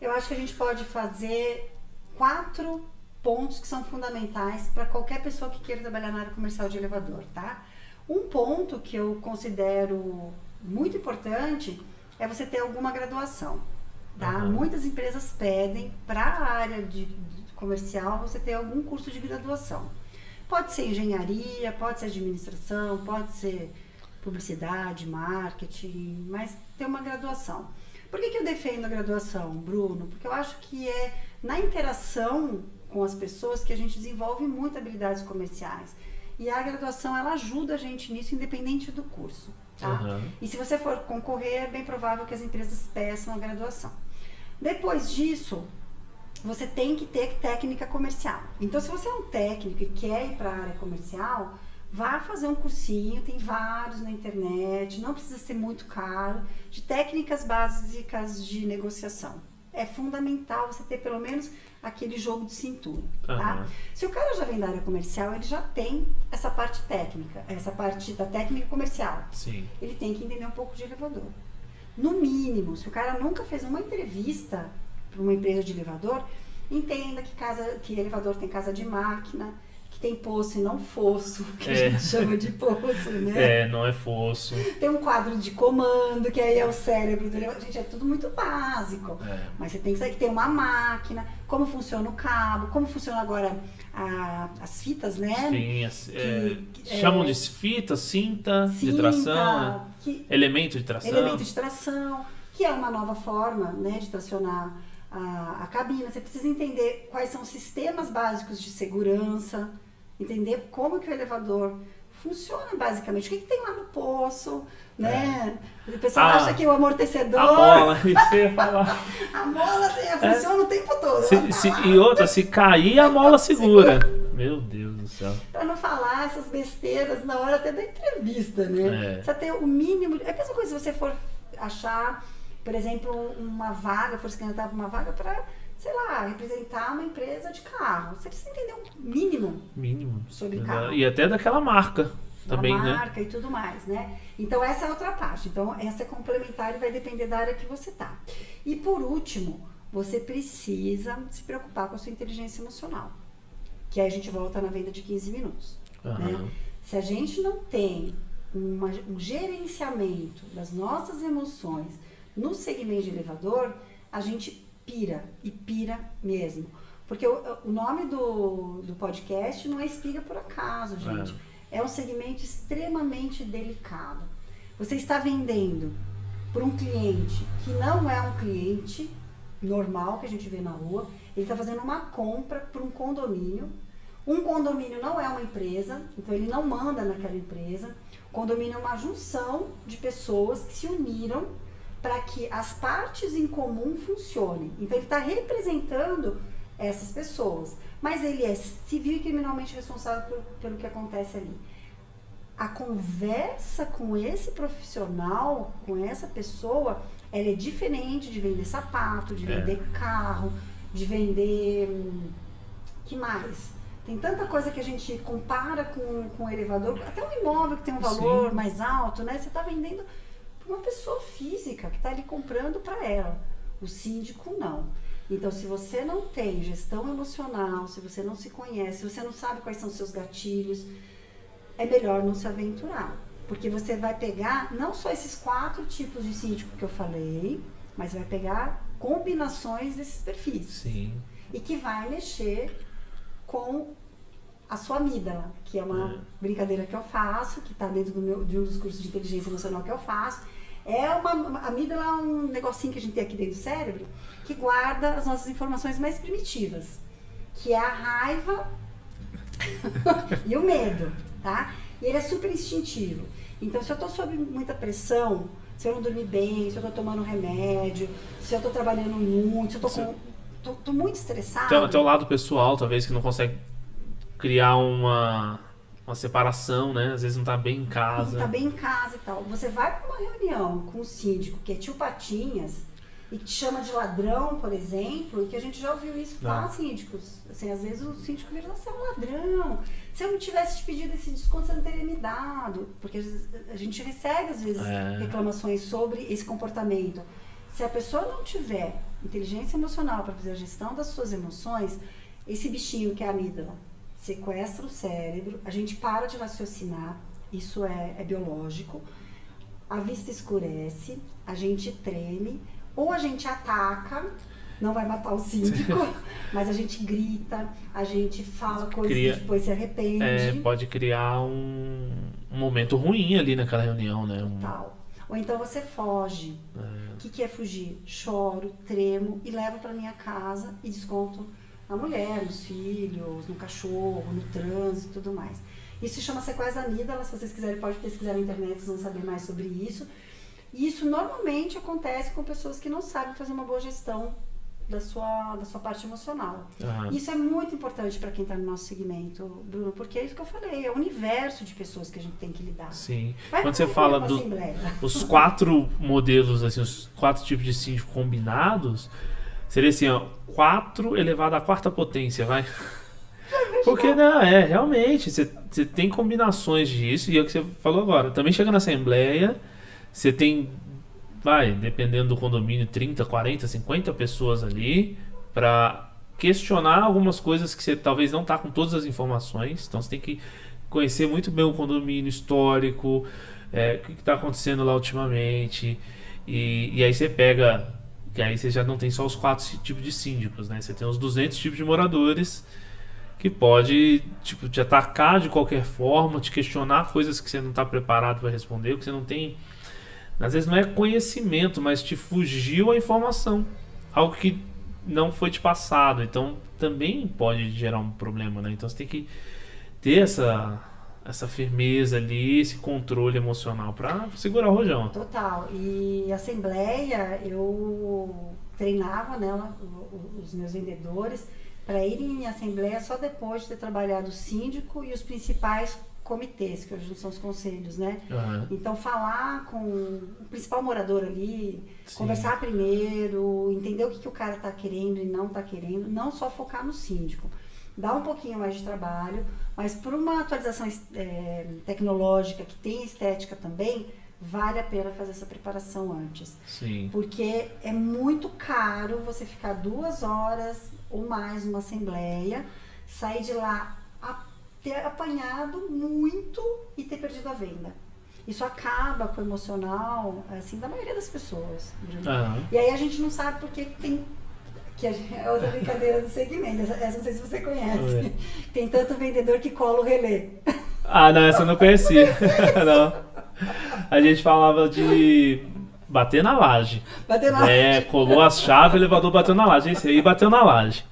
[SPEAKER 2] Eu acho que a gente pode fazer 4 pontos que são fundamentais para qualquer pessoa que queira trabalhar na área comercial de elevador, tá? Um ponto que eu considero muito importante é você ter alguma graduação, tá? Muitas empresas pedem para a área de comercial você ter algum curso de graduação. Pode ser engenharia, pode ser administração, pode ser publicidade, marketing, mas ter uma graduação. Por que eu defendo a graduação, Bruno? Porque eu acho que é na interação com as pessoas que a gente desenvolve muitas habilidades comerciais. E a graduação, ela ajuda a gente nisso, independente do curso, tá? E se você for concorrer, é bem provável que as empresas peçam a graduação. Depois disso, você tem que ter técnica comercial. Então, se você é um técnico e quer ir para a área comercial, vá fazer um cursinho, tem vários na internet, não precisa ser muito caro, de técnicas básicas de negociação. É fundamental você ter pelo menos aquele jogo de cintura, tá? Se o cara já vem da área comercial, ele já tem essa parte técnica, essa parte da técnica comercial.
[SPEAKER 1] Sim.
[SPEAKER 2] Ele tem que entender um pouco de elevador. No mínimo, se o cara nunca fez uma entrevista para uma empresa de elevador, entenda que elevador tem casa de máquina, que tem poço e não fosso, que a gente chama de poço, né?
[SPEAKER 1] Não é fosso.
[SPEAKER 2] Tem um quadro de comando, que aí é o cérebro do elevador. Gente, é tudo muito básico. Mas você tem que saber que tem uma máquina, como funciona o cabo, como funciona agora as fitas, né?
[SPEAKER 1] Sim, chamam de fita, cinta de tração, elemento de tração.
[SPEAKER 2] Elemento de tração, que é uma nova forma, né, de tracionar a cabina. Você precisa entender quais são os sistemas básicos de segurança, entender como que o elevador funciona basicamente, o que tem lá no poço, né? O pessoal acha que o amortecedor...
[SPEAKER 1] A mola, isso que eu ia falar.
[SPEAKER 2] A mola funciona o tempo todo.
[SPEAKER 1] E outra, se cair, a mola segura. Meu Deus. do céu.
[SPEAKER 2] Para não falar essas besteiras na hora até da entrevista, né? Precisa ter o mínimo. É a mesma coisa se você for achar, por exemplo, uma vaga, for se candidatar para uma vaga para, sei lá, representar uma empresa de carro. Você precisa entender um mínimo sobre carro.
[SPEAKER 1] E até daquela marca também, né?
[SPEAKER 2] Marca e tudo mais, né? Então essa é outra parte. Então essa é complementar e vai depender da área que você tá. E por último, você precisa se preocupar com a sua inteligência emocional. Que aí a gente volta na venda de 15 minutos. Né? Se a gente não tem um gerenciamento das nossas emoções no segmento de elevador, a gente pira, e pira mesmo. Porque o nome do podcast não é Espiga por acaso, gente. É um segmento extremamente delicado. Você está vendendo para um cliente que não é um cliente normal que a gente vê na rua, ele está fazendo uma compra para um condomínio. Um condomínio não é uma empresa, então ele não manda naquela empresa. O condomínio é uma junção de pessoas que se uniram para que as partes em comum funcionem. Então ele está representando essas pessoas, mas ele é civil e criminalmente responsável pelo que acontece ali. A conversa com esse profissional, com essa pessoa, ela é diferente de vender sapato, de vender carro, de vender... que mais? Tem tanta coisa que a gente compara com o elevador, até um imóvel que tem um valor mais alto, né? Você está vendendo para uma pessoa física que está ali comprando para ela. O síndico não. Então, se você não tem gestão emocional, se você não se conhece, se você não sabe quais são os seus gatilhos, é melhor não se aventurar. Porque você vai pegar não só esses 4 tipos de síndico que eu falei, mas vai pegar combinações desses perfis.
[SPEAKER 1] Sim.
[SPEAKER 2] E que vai mexer com a sua amígdala, que é uma brincadeira que eu faço, que está dentro de um dos cursos de inteligência emocional que eu faço. A amígdala é um negocinho que a gente tem aqui dentro do cérebro que guarda as nossas informações mais primitivas, que é a raiva e o medo, tá? E ele é super instintivo. Então, se eu estou sob muita pressão, se eu não dormir bem, se eu estou tomando remédio, se eu estou trabalhando muito, se eu tô muito estressada...
[SPEAKER 1] Até o lado pessoal, talvez, que não consegue criar uma separação, né? Às vezes não tá bem em casa.
[SPEAKER 2] Não tá bem em casa e tal. Você vai para uma reunião com um síndico que é tio Patinhas e que te chama de ladrão, por exemplo, e que a gente já ouviu isso falar, síndicos. Assim, às vezes o síndico vira, você é um ladrão. Se eu não tivesse te pedido esse desconto, você não teria me dado. Porque a gente recebe, às vezes, reclamações sobre esse comportamento. Se a pessoa não tiver inteligência emocional para fazer a gestão das suas emoções, esse bichinho que é a amígdala sequestra o cérebro, a gente para de raciocinar, isso é biológico, a vista escurece, a gente treme, ou a gente ataca, não vai matar o síndico, mas a gente grita, a gente fala coisas que depois se arrepende.
[SPEAKER 1] Pode criar um momento ruim ali naquela reunião, né?
[SPEAKER 2] Total. Ou então você foge. O que é fugir? Choro, tremo e levo para minha casa e desconto na mulher, nos filhos, no cachorro, no trânsito e tudo mais. Isso se chama sequestro da amígdala. Se vocês quiserem, pode pesquisar na internet, vocês vão saber mais sobre isso. E isso normalmente acontece com pessoas que não sabem fazer uma boa gestão da sua parte emocional. Isso é muito importante para quem está no nosso segmento, Bruno, porque é isso que eu falei, é o universo de pessoas que a gente tem que lidar.
[SPEAKER 1] Sim. Quando você fala dos 4 modelos, assim, os 4 tipos de síndico combinados, seria assim, 4 elevado à 4ª potência, vai? Porque, não, realmente, você tem combinações disso, e é o que você falou agora. Também chega na assembleia, você tem, dependendo do condomínio, 30, 40, 50 pessoas ali para questionar algumas coisas que você talvez não tá com todas as informações. Então você tem que conhecer muito bem o condomínio histórico, o que está acontecendo lá ultimamente. E aí você pega, que aí você já não tem só os 4 tipos de síndicos, né? Você tem os 200 tipos de moradores que pode te atacar de qualquer forma, te questionar coisas que você não está preparado para responder, que você não tem... Às vezes não é conhecimento, mas te fugiu a informação. Algo que não foi te passado. Então também pode gerar um problema, né? Então você tem que ter essa firmeza ali, esse controle emocional para segurar o rojão.
[SPEAKER 2] Total. E a assembleia, eu treinava nela os meus vendedores para ir em assembleia só depois de ter trabalhado o síndico e os principais comitês, que hoje não são os conselhos, né?
[SPEAKER 1] Uhum.
[SPEAKER 2] Então, falar com o principal morador ali,
[SPEAKER 1] Sim.
[SPEAKER 2] conversar primeiro, entender o que o cara está querendo e não está querendo, não só focar no síndico. Dá um pouquinho mais de trabalho, mas por uma atualização tecnológica que tem estética também, vale a pena fazer essa preparação antes.
[SPEAKER 1] Sim.
[SPEAKER 2] Porque é muito caro você ficar 2 horas ou mais numa assembleia, sair de lá ter apanhado muito e ter perdido a venda. Isso acaba com o emocional, assim, da maioria das pessoas.
[SPEAKER 1] Uhum.
[SPEAKER 2] E aí a gente não sabe porque tem... Que é outra brincadeira do segmento, essa não sei se você conhece. Tem tanto vendedor que cola o relé.
[SPEAKER 1] Ah, não, essa eu não conhecia. Não. A gente falava de bater na laje.
[SPEAKER 2] Bater na laje.
[SPEAKER 1] Colou as chaves, o elevador bateu na laje. Esse aí bateu na laje.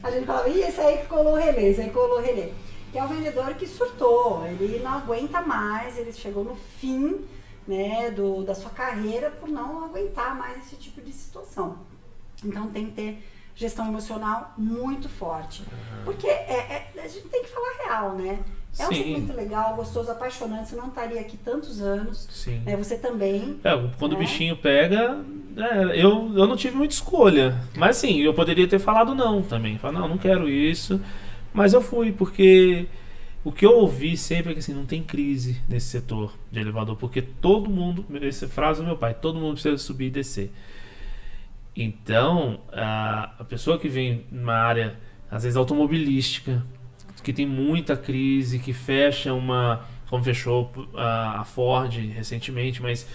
[SPEAKER 2] A gente falava, esse aí que colou o relé, esse aí colou o relé. Que é o vendedor que surtou, ele não aguenta mais, ele chegou no fim, né, da sua carreira por não aguentar mais esse tipo de situação. Então tem que ter gestão emocional muito forte. Uhum. Porque a gente tem que falar real, né? É um segmento legal, gostoso, apaixonante, você não estaria aqui tantos anos.
[SPEAKER 1] Sim.
[SPEAKER 2] Né? Você também.
[SPEAKER 1] Quando o bichinho pega, eu não tive muita escolha. Mas sim, eu poderia ter falado não também. Falar, não quero isso. Mas eu fui, porque o que eu ouvi sempre é que assim, não tem crise nesse setor de elevador, porque todo mundo, essa frase do meu pai, todo mundo precisa subir e descer. Então, a pessoa que vem numa área, às vezes automobilística, que tem muita crise, que fecha como fechou a Ford recentemente, mas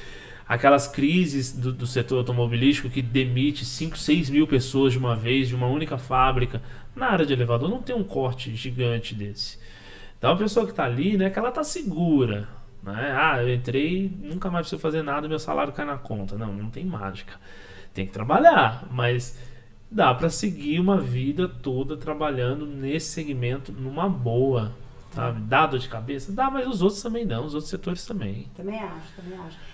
[SPEAKER 1] aquelas crises do setor automobilístico que demite 5, 6 mil pessoas de uma vez, de uma única fábrica, na área de elevador não tem um corte gigante desse. Então a pessoa que está ali, né, que ela está segura, né? Eu entrei, nunca mais preciso fazer nada, meu salário cai na conta. Não tem mágica. Tem que trabalhar, mas dá para seguir uma vida toda trabalhando nesse segmento numa boa, sabe? Dá dor de cabeça? Dá, mas os outros também não, os outros setores também.
[SPEAKER 2] Também acho.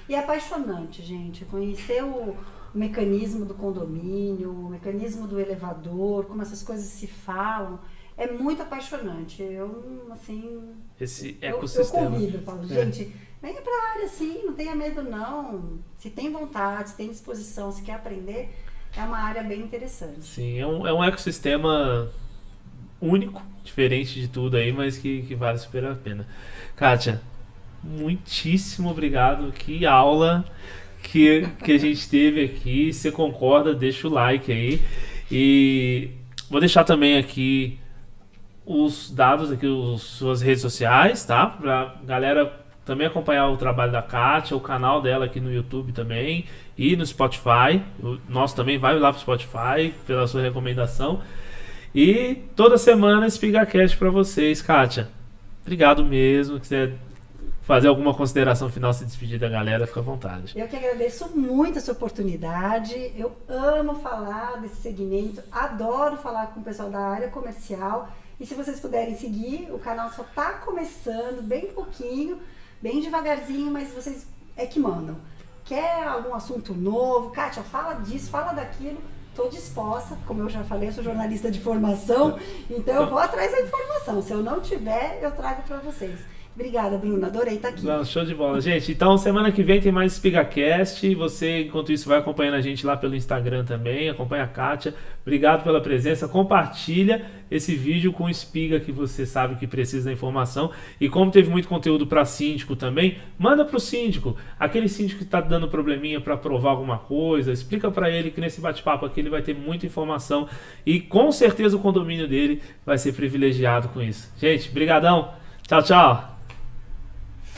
[SPEAKER 2] E é apaixonante, gente, conhecer o mecanismo do condomínio, o mecanismo do elevador, como essas coisas se falam, é muito apaixonante.
[SPEAKER 1] Esse ecossistema.
[SPEAKER 2] Eu convido, eu falo, gente, venha pra área sim, não tenha medo não. Se tem vontade, se tem disposição, se quer aprender, é uma área bem interessante.
[SPEAKER 1] Sim, é um ecossistema único, diferente de tudo aí, mas que vale super a pena. Kátia, muitíssimo obrigado. Que aula que a gente teve aqui. Se você concorda, deixa o like aí. E vou deixar também aqui os dados, aqui, suas redes sociais, tá? Pra galera também acompanhar o trabalho da Kátia, o canal dela aqui no YouTube também e no Spotify. O nosso também vai lá pro Spotify pela sua recomendação. E toda semana SpigaCast para vocês, Kátia. Obrigado mesmo. Se quiser fazer alguma consideração final, se despedir da galera, fica à vontade.
[SPEAKER 2] Eu que agradeço muito essa oportunidade. Eu amo falar desse segmento, adoro falar com o pessoal da área comercial. E se vocês puderem seguir, o canal só está começando, bem pouquinho, bem devagarzinho, mas vocês é que mandam. Quer algum assunto novo? Kátia, fala disso, fala daquilo. Estou disposta, como eu já falei, eu sou jornalista de formação, então eu vou atrás da informação. Se eu não tiver, eu trago para vocês. Obrigada, Bruna. Adorei estar aqui.
[SPEAKER 1] Não, show de bola. Gente, então semana que vem tem mais SpigaCast. Você, enquanto isso, vai acompanhando a gente lá pelo Instagram também. Acompanha a Kátia. Obrigado pela presença. Compartilha esse vídeo com o Spiga que você sabe que precisa da informação. E como teve muito conteúdo para síndico também, manda para o síndico. Aquele síndico que está dando probleminha para provar alguma coisa, explica para ele que nesse bate-papo aqui ele vai ter muita informação. E com certeza o condomínio dele vai ser privilegiado com isso. Gente, brigadão. Tchau, tchau.